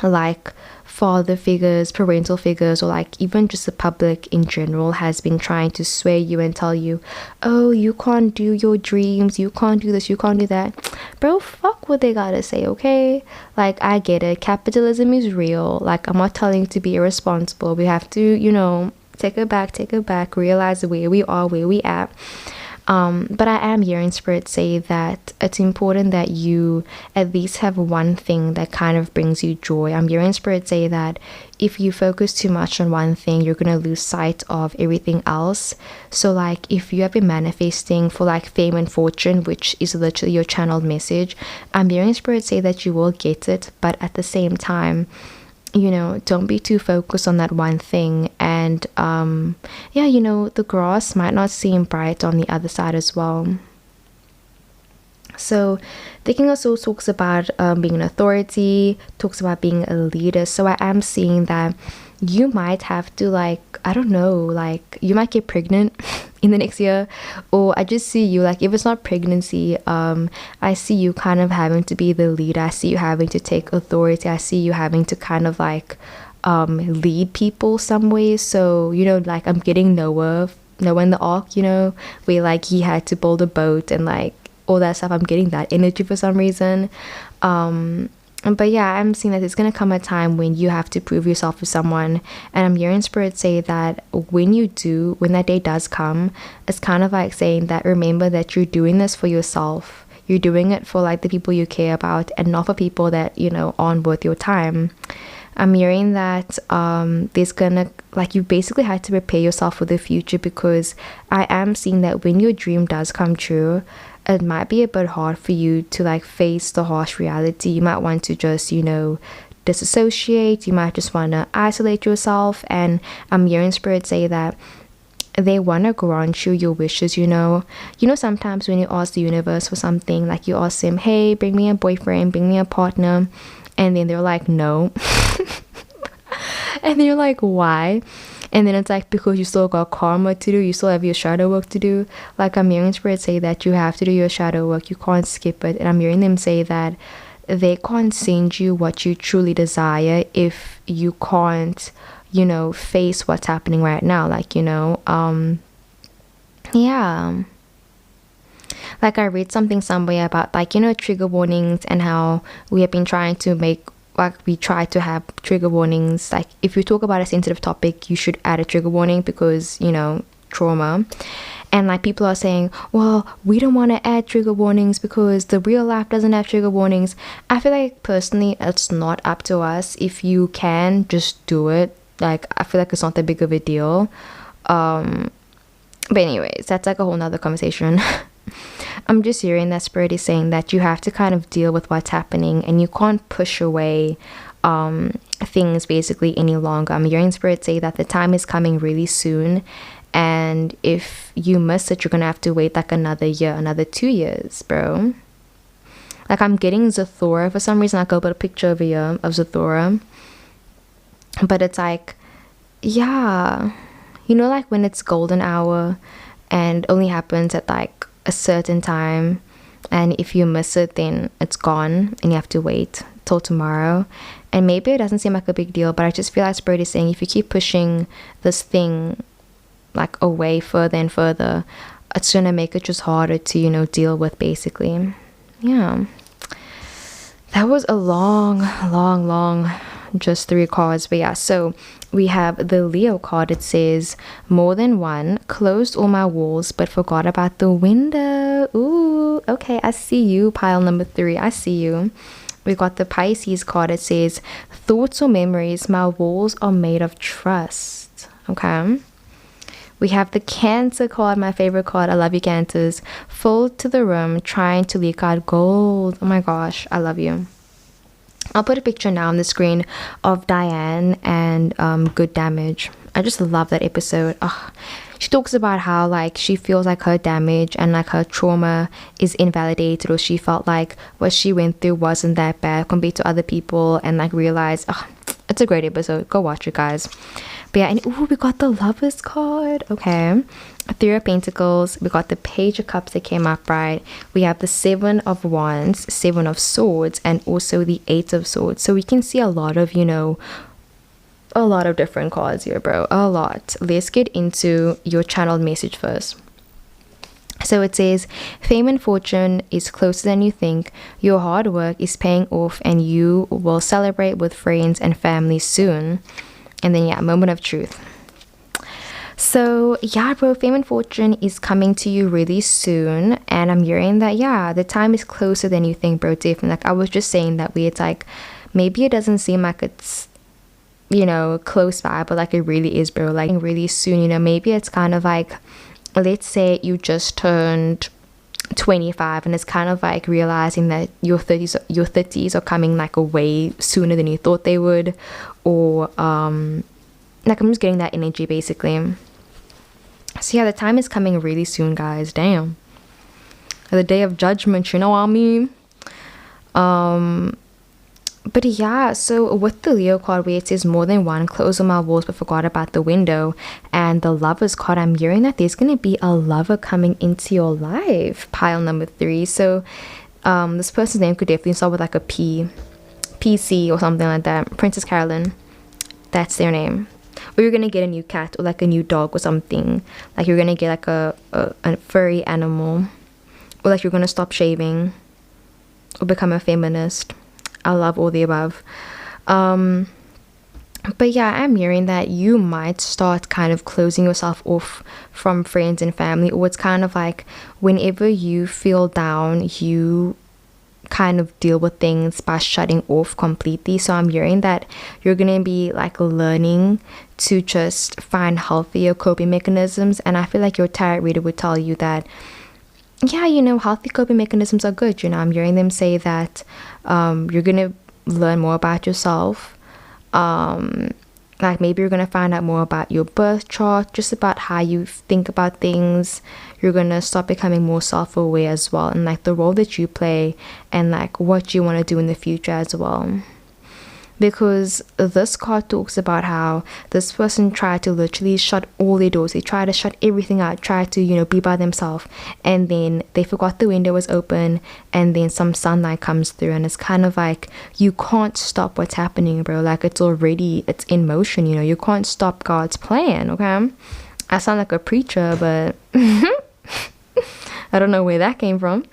like father figures, parental figures, or like even just the public in general has been trying to sway you and tell you, oh, you can't do your dreams, you can't do this, you can't do that, bro, fuck what they gotta say, okay? Like, I get it, capitalism is real. Like, I'm not telling you to be irresponsible. We have to, you know, take it back, realize where we are, where we at. But I am hearing Spirit say that it's important that you at least have one thing that kind of brings you joy. I'm hearing Spirit say that if you focus too much on one thing, you're going to lose sight of everything else. So like if you have been manifesting for like fame and fortune, which is literally your channeled message, I'm hearing Spirit say that you will get it, but at the same time, you know, don't be too focused on that one thing. And yeah, you know, the grass might not seem bright on the other side as well. So the King of Swords talks about being an authority, talks about being a leader. So I am seeing that you might have to, like, I don't know, like you might get pregnant in the next year, or I just see you, like, if it's not pregnancy, I see you kind of having to be the leader. I see you having to take authority. I see you having to kind of like lead people some way. So, you know, like I'm getting Noah in the ark, you know, where like he had to build a boat and like all that stuff. I'm getting that energy for some reason. But yeah, I'm seeing that there's gonna come a time when you have to prove yourself to someone, and I'm hearing Spirit say that when that day does come, it's kind of like saying that remember that you're doing this for yourself. You're doing it for like the people you care about, and not for people that, you know, aren't worth your time. I'm hearing that there's gonna, like, you basically had to prepare yourself for the future, because I am seeing that when your dream does come true, it might be a bit hard for you to like face the harsh reality. You might want to just, you know, disassociate. You might just want to isolate yourself. And I'm hearing Spirit say that they want to grant you your wishes. You know, sometimes when you ask the universe for something, like you ask them, hey, bring me a boyfriend, bring me a partner, and then they're like, no. And then you're like, why? And then it's like, because you still got karma to do, you still have your shadow work to do. Like, I'm hearing Spirit say that you have to do your shadow work, you can't skip it. And I'm hearing them say that they can't send you what you truly desire if you can't, you know, face what's happening right now. Like, you know, yeah. Like, I read something somewhere about, like, you know, trigger warnings, and how we have been trying to make, like, we try to have trigger warnings. Like, if you talk about a sensitive topic, you should add a trigger warning, because, you know, trauma. And like, people are saying, well, we don't want to add trigger warnings because the real life doesn't have trigger warnings. I feel like personally it's not up to us. If you can, just do it. Like, I feel like it's not that big of a deal. But anyways, that's like a whole nother conversation. I'm just hearing that Spirit is saying that you have to kind of deal with what's happening, and you can't push away things basically any longer. I'm hearing Spirit say that the time is coming really soon, and if you miss it, you're gonna have to wait like another year, another 2 years, bro. Like, I'm getting Zathora for some reason. Like, I'll put a picture over here of Zathora, but it's like, yeah, you know, like when it's golden hour and only happens at like a certain time, and if you miss it, then it's gone and you have to wait till tomorrow. And maybe it doesn't seem like a big deal, but I just feel like Spirit is saying if you keep pushing this thing like away further and further, it's gonna make it just harder to, you know, deal with basically. Yeah, that was a long just 3 cards. But yeah, so we have the Leo card. It says more than one, closed all my walls but forgot about the window. Ooh, okay, I see you, pile number 3. I see you. We got the Pisces card. It says thoughts or memories, my walls are made of trust. Okay, we have the Cancer card, my favorite card. I love you, Cancers. Full to the room, trying to leak out gold. Oh my gosh, I love you. I'll put a picture now on the screen of Diane and Good Damage. I just love that episode. Oh, she talks about how like she feels like her damage and like her trauma is invalidated, or she felt like what she went through wasn't that bad compared to other people, and like realized, oh, it's a great episode. Go watch it, guys. But yeah, and ooh, we got the Lovers card. Okay, 3 of Pentacles. We got the Page of Cups that came up, right? We have the 7 of Wands, 7 of Swords, and also the 8 of Swords. So we can see a lot of, you know, a lot of different cards here, bro. A lot. Let's get into your channeled message first. So it says, fame and fortune is closer than you think. Your hard work is paying off, and you will celebrate with friends and family soon. And then yeah, moment of truth. So yeah, bro, fame and fortune is coming to you really soon, and I'm hearing that, yeah, the time is closer than you think, bro. Definitely. Like I was just saying that way, it's like maybe it doesn't seem like it's, you know, close by, but like it really is, bro. Like really soon, you know. Maybe it's kind of like, let's say you just turned 25, and it's kind of like realizing that your 30s are coming like way sooner than you thought they would, or like I'm just getting that energy basically. So yeah, the time is coming really soon, guys. Damn, the day of judgment, you know what I mean? But yeah, so with the Leo card where it says more than one, closed on my walls but forgot about the window, and the Lovers card, I'm hearing that there's going to be a lover coming into your life, pile number 3. So this person's name could definitely start with like a PC or something like that. Princess Carolyn, that's their name. Or you're going to get a new cat or like a new dog or something. Like you're going to get like a furry animal, or like you're going to stop shaving or become a feminist. I love all the above. But yeah, I'm hearing that you might start kind of closing yourself off from friends and family, or it's kind of like whenever you feel down, you kind of deal with things by shutting off completely. So I'm hearing that you're gonna be like learning to just find healthier coping mechanisms, and I feel like your tarot reader would tell you that, yeah, you know, healthy coping mechanisms are good. You know, I'm hearing them say that you're gonna learn more about yourself. Like maybe you're gonna find out more about your birth chart, just about how you think about things. You're gonna start becoming more self-aware as well, and like the role that you play and like what you want to do in the future as well. Because this card talks about how this person tried to literally shut all their doors. They tried to shut everything out, tried to, you know, be by themselves, and then they forgot the window was open, and then some sunlight comes through, and it's kind of like you can't stop what's happening, bro. Like it's in motion, you know. You can't stop God's plan, okay? I sound like a preacher, but I don't know where that came from,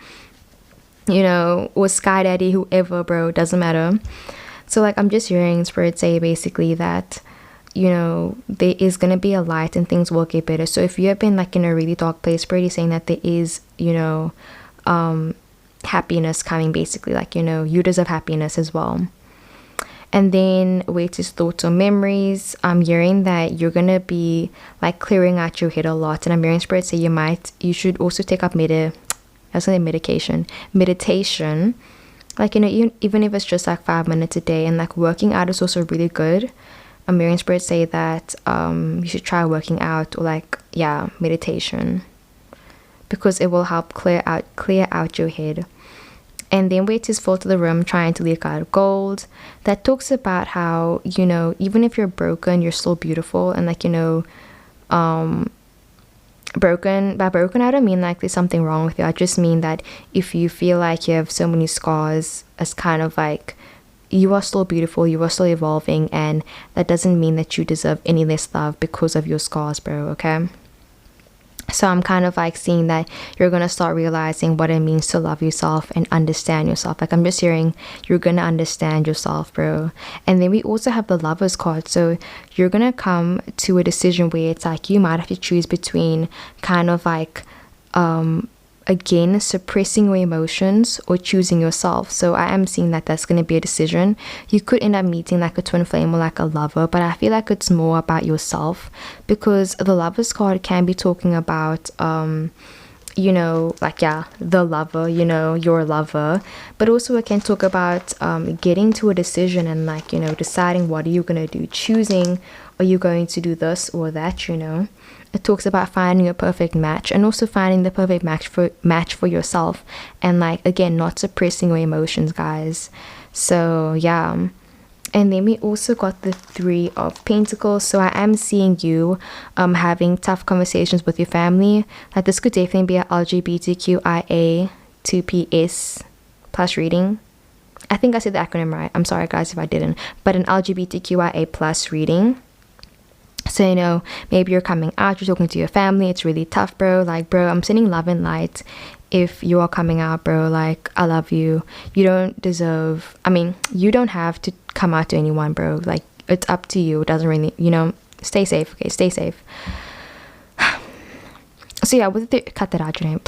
you know, or Sky Daddy, whoever, bro, doesn't matter. So like I'm just hearing Spirit say basically that, you know, there is going to be a light and things will get better. So if you have been like in a really dark place, Spirit is saying that there is, you know, happiness coming basically. Like, you know, you deserve happiness as well. And then where it is thoughts or memories, I'm hearing that you're going to be like clearing out your head a lot. And I'm hearing Spirit say you should also take up I was saying meditation. Like, you know, even if it's just like 5 minutes a day, and like working out is also really good. Miriam Spirit say that you should try working out, or like, yeah, meditation, because it will help clear out your head. And then where it is fall to the room, trying to leak out gold. That talks about how, you know, even if you're broken, you're still beautiful. And like, you know, broken, by broken I don't mean like there's something wrong with you. I just mean that if you feel like you have so many scars, it's kind of like you are still beautiful, you are still evolving, and that doesn't mean that you deserve any less love because of your scars, bro. Okay, so I'm kind of like seeing that you're gonna start realizing what it means to love yourself and understand yourself. Like, I'm just hearing you're gonna understand yourself, bro. And then we also have the Lovers card, so you're gonna come to a decision where it's like you might have to choose between kind of like again, suppressing your emotions or choosing yourself. So I am seeing that that's going to be a decision. You could end up meeting like a twin flame or like a lover, but I feel like it's more about yourself, because the Lovers card can be talking about you know, like, yeah, the lover, you know, your lover, but also it can talk about getting to a decision and like, you know, deciding what are you going to do, choosing, are you going to do this or that, you know. It talks about finding a perfect match, and also finding the perfect match for yourself, and like, again, not suppressing your emotions, guys. So yeah. And then we also got the 3 of Pentacles. So I am seeing you having tough conversations with your family. Like, this could definitely be an LGBTQIA 2PS plus reading. I think I said the acronym right. I'm sorry guys if I didn't. But an LGBTQIA plus reading. So, you know, maybe you're coming out, you're talking to your family, it's really tough, bro. Like, bro, I'm sending love and light. If you are coming out, bro, like, I love you. You don't deserve, I mean, you don't have to come out to anyone, bro. Like, it's up to you. It doesn't really, you know, stay safe, okay? Stay safe. So yeah, with the, cut that out, your name.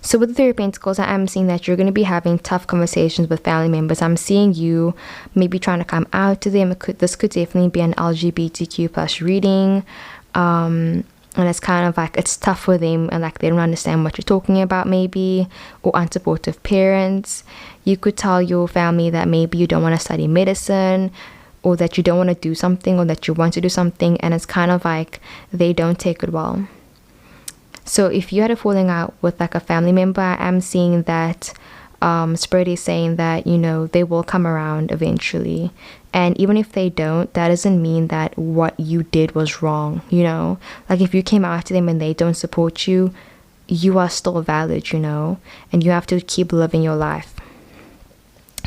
So with the 3 of Pentacles, I am seeing that you're going to be having tough conversations with family members. I'm seeing you maybe trying to come out to them. This could definitely be an LGBTQ plus reading. And it's kind of like it's tough for them, and like they don't understand what you're talking about, maybe, or unsupportive parents. You could tell your family that maybe you don't want to study medicine, or that you don't want to do something, or that you want to do something, and it's kind of like they don't take it well. So if you had a falling out with like a family member, I'm seeing that Spirit is saying that, you know, they will come around eventually. And even if they don't, that doesn't mean that what you did was wrong, you know. Like, if you came out to them and they don't support you, you are still valid, you know, and you have to keep living your life.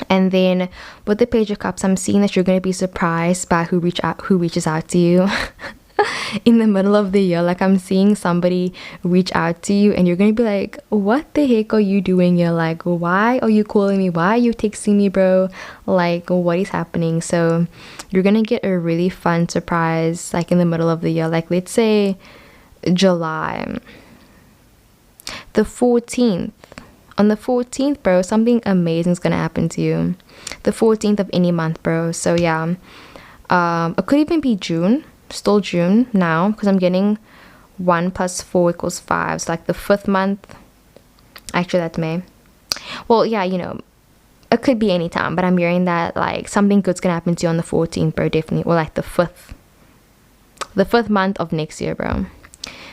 And then with the Page of Cups, I'm seeing that you're going to be surprised by who reaches out to you. In the middle of the year, like, I'm seeing somebody reach out to you and you're gonna be like, what the heck are you doing here? Like, why are you calling me? Why are you texting me, bro? Like, what is happening? So you're gonna get a really fun surprise, like, in the middle of the year. Like, let's say July the 14th. On the 14th, bro, something amazing is gonna happen to you. The 14th of any month, bro. So yeah, it could even be June. Still June now, because I'm getting 1 + 4 = 5. So like the 5th month. Actually, that's May. Well, yeah, you know, it could be any time, but I'm hearing that like something good's gonna happen to you on the 14th, bro. Definitely. Or like the 5th month of next year, bro.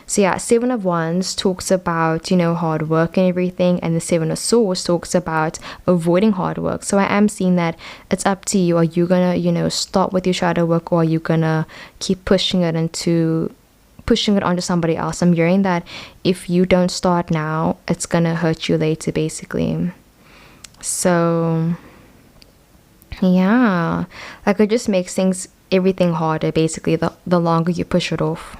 So yeah, 7 of Wands talks about, you know, hard work and everything, and the 7 of Swords talks about avoiding hard work. So I am seeing that it's up to you. Are you gonna, you know, start with your shadow work, or are you gonna keep pushing it onto somebody else? I'm hearing that if you don't start now, it's gonna hurt you later, basically. So yeah, like, it just makes everything harder, basically, the longer you push it off.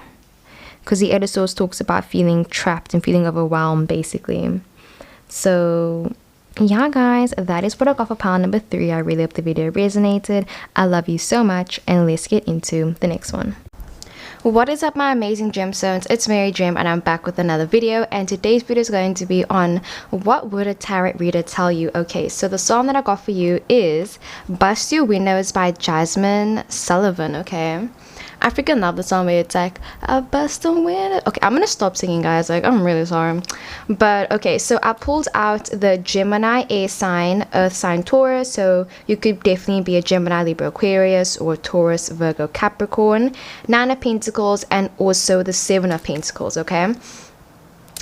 Because the Eight of Swords talks about feeling trapped and feeling overwhelmed, basically. So yeah, guys, that is what I got for pile number 3. I really hope the video resonated. I love you so much, and let's get into the next one. What is up, my amazing gemstones? It's Mary Gem, and I'm back with another video, and today's video is going to be on what would a tarot reader tell you. Okay, so the song that I got for you is Bust Your Windows by Jasmine Sullivan. Okay, I freaking love the song where it's like, I bust a winner. Okay, I'm gonna stop singing, guys. Like, I'm really sorry. But okay, so I pulled out the Gemini air sign, earth sign Taurus. So you could definitely be a Gemini, Libra, Aquarius, or Taurus, Virgo, Capricorn. Nine of Pentacles, and also the Seven of Pentacles, okay?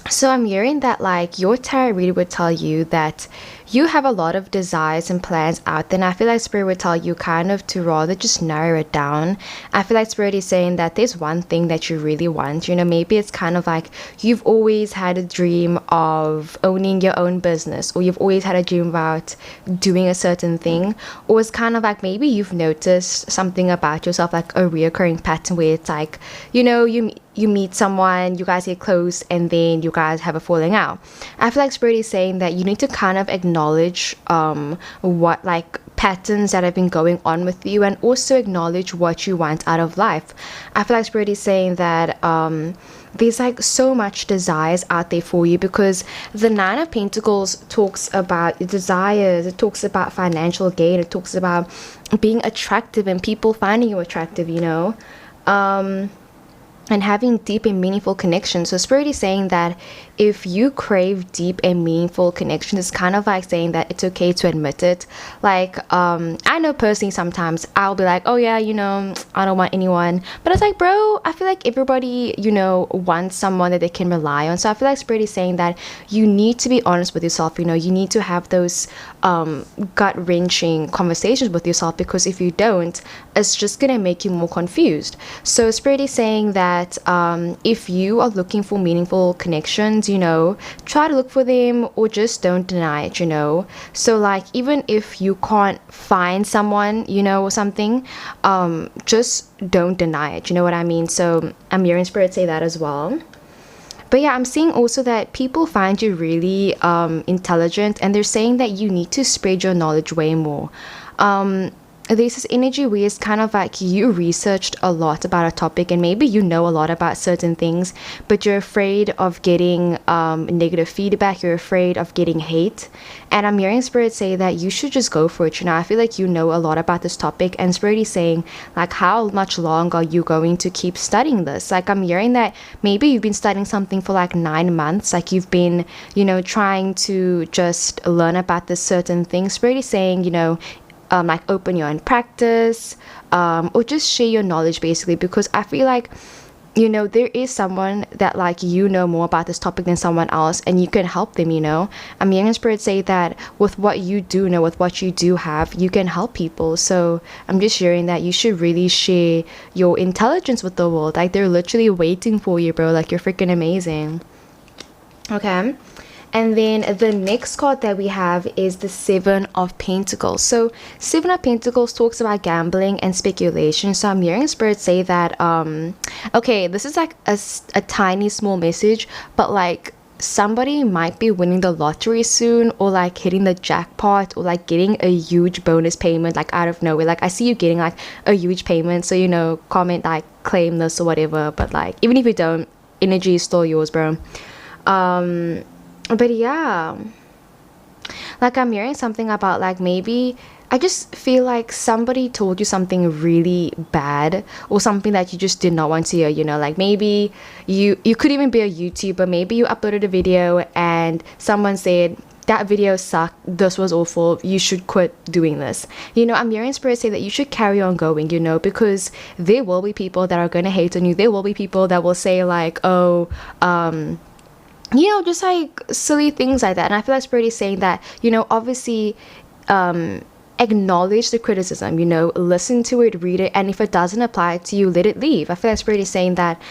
So I'm hearing that like your tarot reader would tell you that you have a lot of desires and plans out there, and I feel like Spirit would tell you kind of to rather just narrow it down. I feel like Spirit is saying that there's one thing that you really want. You know, maybe it's kind of like you've always had a dream of owning your own business, or you've always had a dream about doing a certain thing, or it's kind of like maybe you've noticed something about yourself, like a reoccurring pattern where it's like, you know, you meet someone, you guys get close, and then you guys have a falling out. I feel like Spirit is saying that you need to kind of acknowledge what like patterns that have been going on with you, and also acknowledge what you want out of life. I feel like Spirit is saying that there's like so much desires out there for you, because the Nine of Pentacles talks about desires, it talks about financial gain, it talks about being attractive and people finding you attractive, you know, and having deep and meaningful connections. So Spirit is saying that if you crave deep and meaningful connections, it's kind of like saying that it's okay to admit it. Like, I know personally sometimes I'll be like, oh yeah, you know, I don't want anyone. But it's like, bro, I feel like everybody, you know, wants someone that they can rely on. So I feel like Spirit is saying that you need to be honest with yourself. You know, you need to have those gut-wrenching conversations with yourself, because if you don't, it's just gonna make you more confused. So Spirit is saying that if you are looking for meaningful connections, you know, try to look for them, or just don't deny it, you know. So like, even if you can't find someone, you know, or something, just don't deny it, you know what I mean? So I'm hearing Spirit say that as well. But yeah, I'm seeing also that people find you really intelligent, and they're saying that you need to spread your knowledge way more. There's this energy where it's kind of like you researched a lot about a topic, and maybe you know a lot about certain things, but you're afraid of getting negative feedback, you're afraid of getting hate. And I'm hearing Spirit say that you should just go for it. You know, I feel like you know a lot about this topic, and Spirit is saying like, how much longer are you going to keep studying this? Like, I'm hearing that maybe you've been studying something for like 9 months, like you've been, you know, trying to just learn about this certain thing. Spirit is saying, you know, like open your own practice, or just share your knowledge basically, because I feel like, you know, there is someone that like, you know more about this topic than someone else, and you can help them, you know. I'm hearing Spirit say that with what you do know, with what you do have, you can help people. So I'm just sharing that you should really share your intelligence with the world. Like, they're literally waiting for you, bro. Like, you're freaking amazing. Okay. And then the next card that we have is the Seven of Pentacles. So Seven of Pentacles talks about gambling and speculation. So I'm hearing Spirit say that, okay, this is like a tiny small message, but like somebody might be winning the lottery soon, or like hitting the jackpot, or like getting a huge bonus payment like out of nowhere. Like, I see you getting like a huge payment, so, you know, comment like claim this or whatever. But like, even if you don't, energy is still yours, bro. But yeah, like, I'm hearing something about like, maybe I just feel like somebody told you something really bad, or something that you just did not want to hear, you know. Like, maybe you could even be a YouTuber, maybe you uploaded a video and someone said that video sucked, this was awful, you should quit doing this, you know. I'm hearing Spirit say that you should carry on going, you know, because there will be people that are going to hate on you. There will be people that will say like, oh, you know, just like silly things like that. And I feel like Spirit is saying that, you know, obviously acknowledge the criticism, you know, listen to it, read it, and if it doesn't apply to you, let it leave. I feel like Spirit is saying that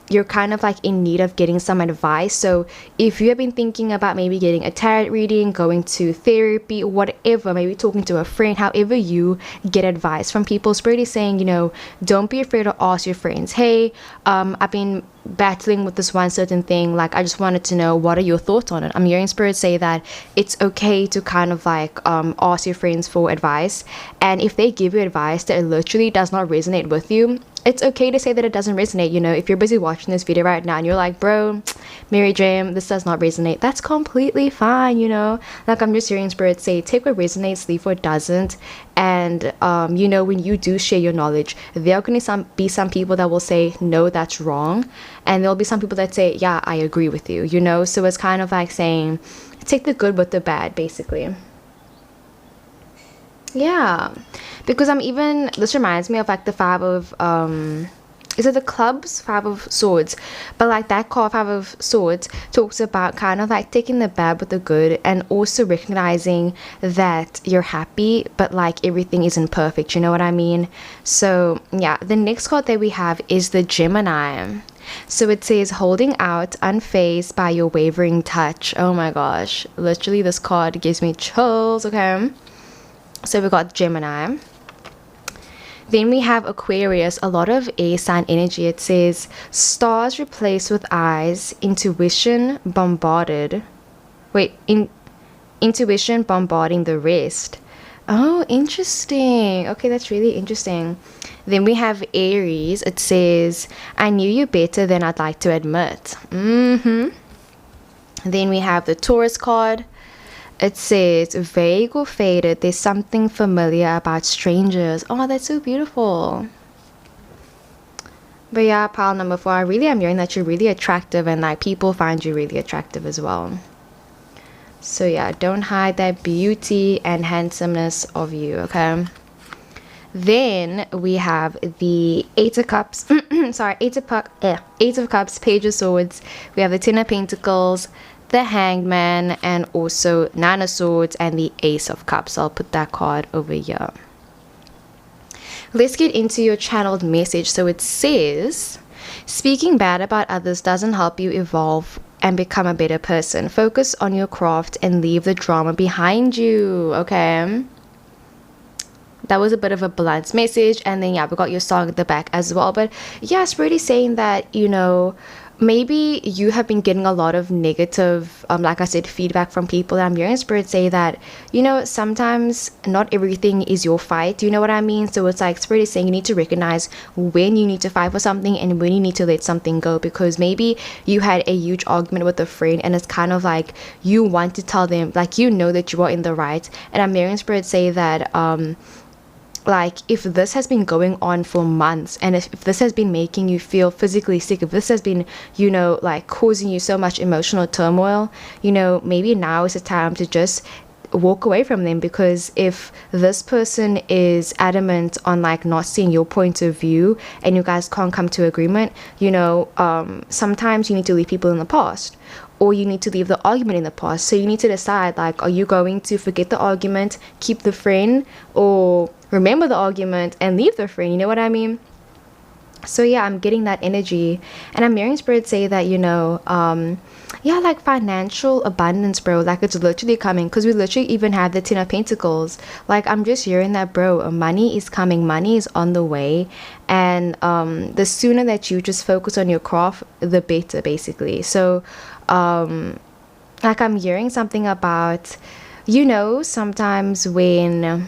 you're kind of like in need of getting some advice. So if you have been thinking about maybe getting a tarot reading, going to therapy, whatever, maybe talking to a friend, however you get advice from people, Spirit is saying, you know, don't be afraid to ask your friends, hey, I've been battling with this one certain thing, like, I just wanted to know, what are your thoughts on it? I'm hearing Spirit say that it's okay to kind of like ask your friends for advice, and if they give you advice that literally does not resonate with you, it's okay to say that it doesn't resonate. You know, if you're busy watching this video right now and you're like, bro, Mary Jam, this does not resonate, that's completely fine. You know, like, I'm just hearing spirit say, take what resonates, leave what doesn't. And you know, when you do share your knowledge, there are going to be some people that will say, no, that's wrong, and there'll be some people that say, yeah, I agree with you. You know, so it's kind of like saying, take the good with the bad, basically. Yeah, because this reminds me of like the five of is it the clubs, five of swords, but like that card, five of swords, talks about kind of like taking the bad with the good, and also recognizing that you're happy but like everything isn't perfect, you know what I mean? So yeah, the next card that we have is the Gemini. So it says, holding out, unfazed by your wavering touch. Oh my gosh, literally this card gives me chills. Okay, so we got Gemini. Then we have Aquarius, a lot of air sign energy. It says, stars replaced with eyes, intuition bombarded. Intuition bombarding the rest. Oh, interesting. Okay, that's really interesting. Then we have Aries. It says, I knew you better than I'd like to admit. Then we have the Taurus card. It says, vague or faded, there's something familiar about strangers. Oh, that's so beautiful. But yeah, pile number 4, I really am hearing that you're really attractive, and like people find you really attractive as well. So yeah, don't hide that beauty and handsomeness of you, okay? Then we have the Eight of Cups. Sorry, Eight of Cups, Page of Swords. We have the Ten of Pentacles, the Hangman, and also Nine of Swords and the Ace of Cups. I'll put that card over here. Let's get into your channeled message. So it says, speaking bad about others doesn't help you evolve and become a better person. Focus on your craft and leave the drama behind you. Okay, that was a bit of a blunt message. And then yeah, we got your song at the back as well. But yeah, it's really saying that, you know, maybe you have been getting a lot of negative, like I said, feedback from people. I'm hearing spirit say that, you know, sometimes not everything is your fight. You know what I mean? So it's like spirit is saying you need to recognize when you need to fight for something and when you need to let something go, because maybe you had a huge argument with a friend and it's kind of like you want to tell them, like, you know that you are in the right. And I'm hearing spirit say that like, if this has been going on for months, and if this has been making you feel physically sick, if this has been, you know, like causing you so much emotional turmoil, you know, maybe now is the time to just walk away from them. Because if this person is adamant on like not seeing your point of view and you guys can't come to agreement, you know, sometimes you need to leave people in the past, or you need to leave the argument in the past. So you need to decide, like, are you going to forget the argument, keep the friend, or remember the argument and leave the friend? You know what I mean? So yeah, I'm getting that energy, and I'm hearing spirit say that, you know, yeah, like financial abundance, bro, like it's literally coming, because we literally even have the Ten of Pentacles. Like, I'm just hearing that, bro, money is coming, money is on the way, and the sooner that you just focus on your craft, the better, basically. So like, I'm hearing something about, you know, sometimes when,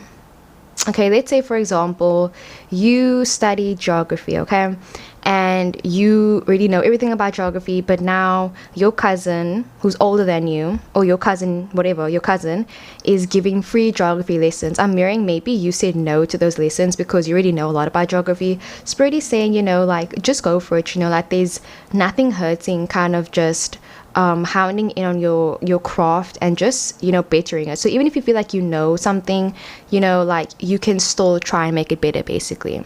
okay, let's say for example you study geography, okay, and you already know everything about geography, but now your cousin who's older than you, or your cousin, whatever, your cousin is giving free geography lessons. I'm hearing maybe you said no to those lessons because you already know a lot about geography. Spirit is saying, you know, like, just go for it, you know, like there's nothing hurting kind of just hounding in on your craft and just, you know, bettering it. So even if you feel like you know something, you know, like, you can still try and make it better, basically.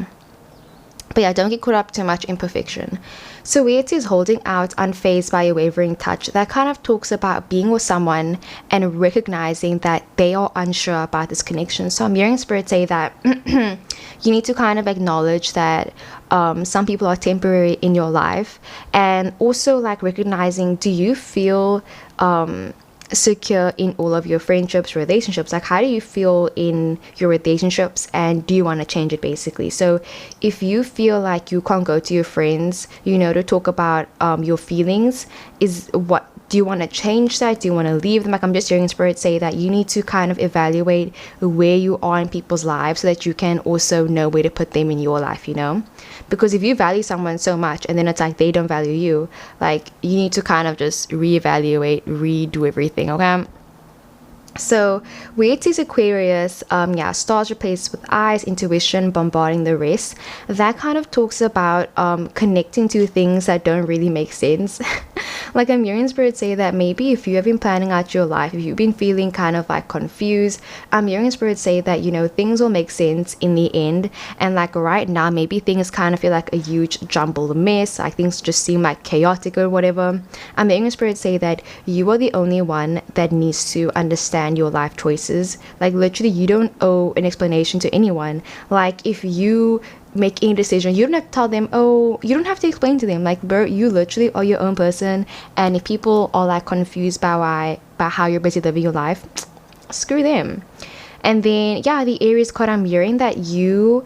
But yeah, don't get caught up too much in perfection. So where it is holding out, unfazed by a wavering touch, that kind of talks about being with someone and recognizing that they are unsure about this connection. So I'm hearing spirit say that you need to kind of acknowledge that some people are temporary in your life, and also like recognizing, do you feel secure in all of your friendships, relationships? Like, how do you feel in your relationships, and do you want to change it, basically? So if you feel like you can't go to your friends, you know, to talk about your feelings, is what Do you want to change that? Do you want to leave them? Like, I'm just hearing Spirit say that you need to kind of evaluate where you are in people's lives so that you can also know where to put them in your life, you know? Because if you value someone so much and then it's like they don't value you, like, you need to kind of just reevaluate, redo everything, okay? So where it says Aquarius, yeah, stars replaced with eyes, intuition bombarding the rest. That kind of talks about connecting to things that don't really make sense. Like, I'm hearing Spirit say that maybe if you have been planning out your life, if you've been feeling kind of like confused, I'm hearing Spirit say that, you know, things will make sense in the end. And like right now, maybe things kind of feel like a huge jumbled mess, like things just seem like chaotic or whatever. I'm hearing Spirit say that you are the only one that needs to understand your life choices. Like, literally, you don't owe an explanation to anyone. Like, if you make any decision, you don't have to tell them, oh, you don't have to explain to them. Like, bro, you literally are your own person, and if people are like confused by how you're busy living your life, screw them. And then, yeah, the Aries card, I'm hearing that you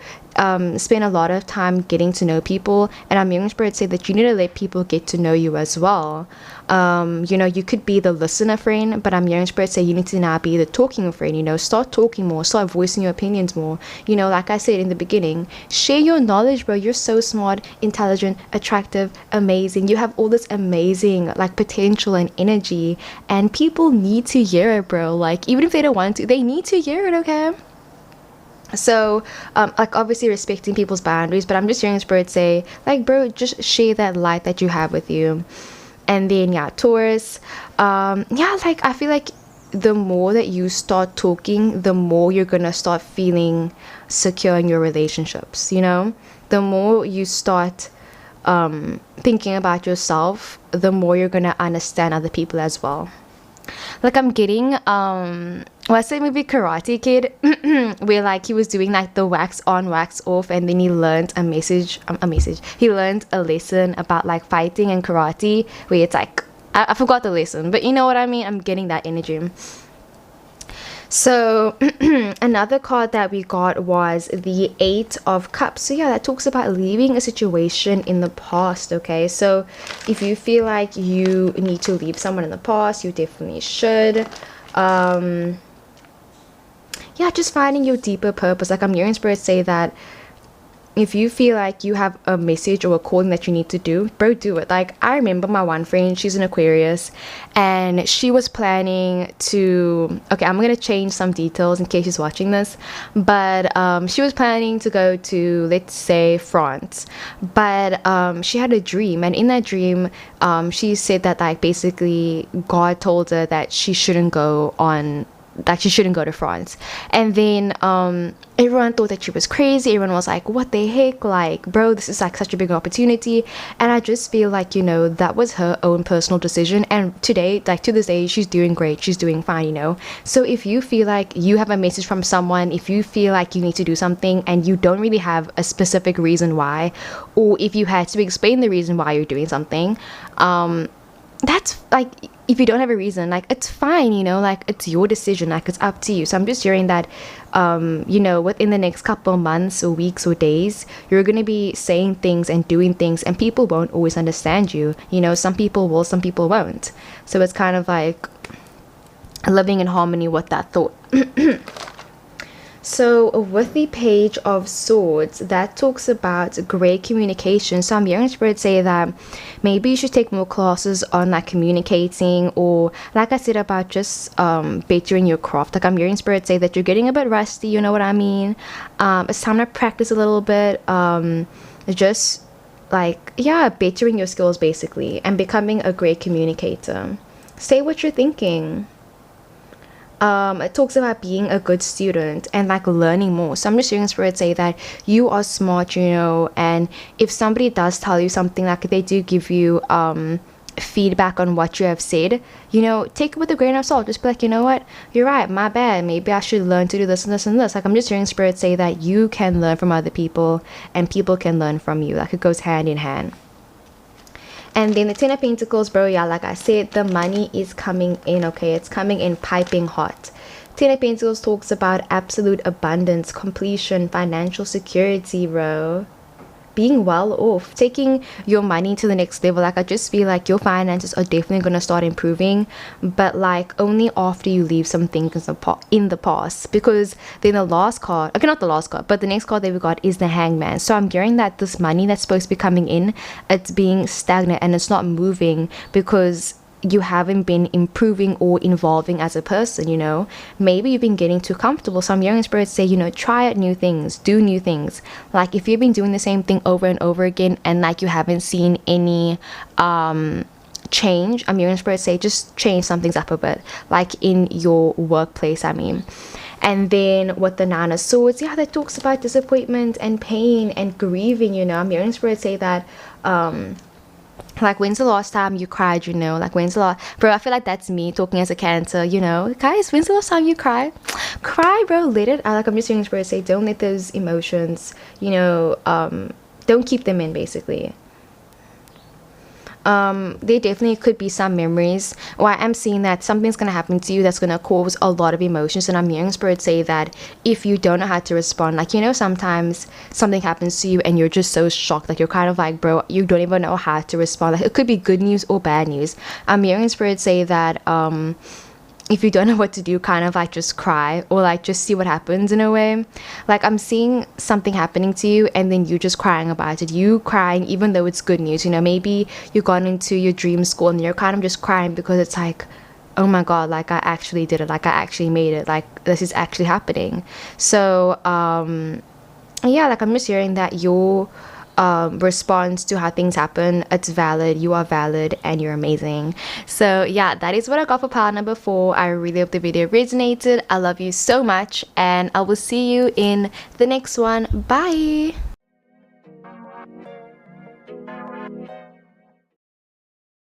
spend a lot of time getting to know people, and I'm hearing Spirit say that you need to let people get to know you as well. You know, you could be the listener friend, but I'm hearing Spirit say you need to now be the talking friend. You know, start talking more, start voicing your opinions more. You know, like I said in the beginning, share your knowledge, bro. You're so smart, intelligent, attractive, amazing. You have all this amazing like potential and energy, and people need to hear it, bro. Like, even if they don't want to, they need to hear it, okay? So like, obviously respecting people's boundaries, but I'm just hearing Spirit say, like, bro, just share that light that you have with you. And then, yeah, Taurus, yeah, like, I feel like the more that you start talking, the more you're gonna start feeling secure in your relationships, you know? The more you start thinking about yourself, the more you're gonna understand other people as well. Like, I'm getting what's that movie, Karate Kid, where like he was doing like the wax on wax off, and then he learned he learned a lesson about like fighting and karate, where it's like, I forgot the lesson, but you know what I mean. I'm getting that energy. So another card that we got was the Eight of Cups. So yeah, that talks about leaving a situation in the past, okay? So if you feel like you need to leave someone in the past, you definitely should. Yeah, just finding your deeper purpose. Like, I'm hearing Spirit say that if you feel like you have a message or a calling that you need to do, bro, do it. Like, I remember my one friend, she's an Aquarius, and she was planning to, okay, I'm gonna change some details in case she's watching this, but she was planning to go to, let's say, France, but she had a dream, and in that dream she said that, like, basically God told her that she shouldn't go to France. And then everyone thought that she was crazy. Everyone was like, what the heck, like, bro, this is like such a big opportunity. And I just feel like, you know, that was her own personal decision, and today, like, to this day, she's doing great, she's doing fine, you know. So if you feel like you have a message from someone, if you feel like you need to do something and you don't really have a specific reason why, or if you had to explain the reason why you're doing something, that's like, if you don't have a reason, like, it's fine, you know, like, it's your decision, like, it's up to you. So I'm just hearing that you know, within the next couple of months or weeks or days, you're going to be saying things and doing things, and people won't always understand you, you know. Some people will, some people won't. So it's kind of like living in harmony with that thought. So with the Page of Swords, that talks about great communication. So I'm hearing Spirit say that maybe you should take more classes on like communicating, or like I said, about just bettering your craft. Like, I'm hearing Spirit say that you're getting a bit rusty, you know what I mean? It's time to practice a little bit. Just like, yeah, bettering your skills basically, and becoming a great communicator. Say what you're thinking. It talks about being a good student and like learning more. So I'm just hearing Spirit say that you are smart, you know, and if somebody does tell you something, like they do give you feedback on what you have said, you know, take it with a grain of salt. Just be like, you know what, you're right, my bad, maybe I should learn to do this and this and this. Like, I'm just hearing Spirit say that you can learn from other people and people can learn from you. Like, it goes hand in hand. And then the Ten of Pentacles, bro, yeah, like I said, the money is coming in, okay? It's coming in piping hot. Ten of Pentacles talks about absolute abundance, completion, financial security, bro. being well off, taking your money to the next level. Like I just feel like your finances are definitely going to start improving, but like only after you leave some things in the past. Because then the last card, okay, not the last card, but the next card that we got is the Hangman. So I'm hearing that this money that's supposed to be coming in, it's being stagnant and it's not moving because you haven't been improving or evolving as a person, you know. Maybe you've been getting too comfortable. So I'm hearing spirits say, you know, try out new things, do new things. Like if you've been doing the same thing over and over again and like you haven't seen any change, I'm hearing spirits say just change some things up a bit, like in your workplace, I mean. And then with the Nine of Swords, yeah, that talks about disappointment and pain and grieving, you know. I'm hearing spirits say that like when's the last time you cried, you know, like when's the last, bro, I feel like that's me talking as a Cancer, you know, guys, when's the last time you cried? Cry, bro, let it out. Like I'm just hearing spirits say don't let those emotions, you know, don't keep them in, basically. There definitely could be some memories, or I am seeing that something's going to happen to you that's going to cause a lot of emotions. And I'm hearing spirits say that if you don't know how to respond, like, you know, sometimes something happens to you and you're just so shocked, like you're kind of like, bro, you don't even know how to respond. Like it could be good news or bad news. I'm hearing spirits say that if you don't know what to do, kind of like just cry or like just see what happens in a way. Like I'm seeing something happening to you and then you just crying about it, you crying even though it's good news, you know. Maybe you got into your dream school and you're kind of just crying because it's like, oh my god, like I actually did it, like I actually made it, like this is actually happening. So yeah, like I'm just hearing that your response to how things happen, it's valid, you are valid, and you're amazing. So yeah, that is what I got for pile number 4. I really hope the video resonated. I love you so much and I will see you in the next one. Bye.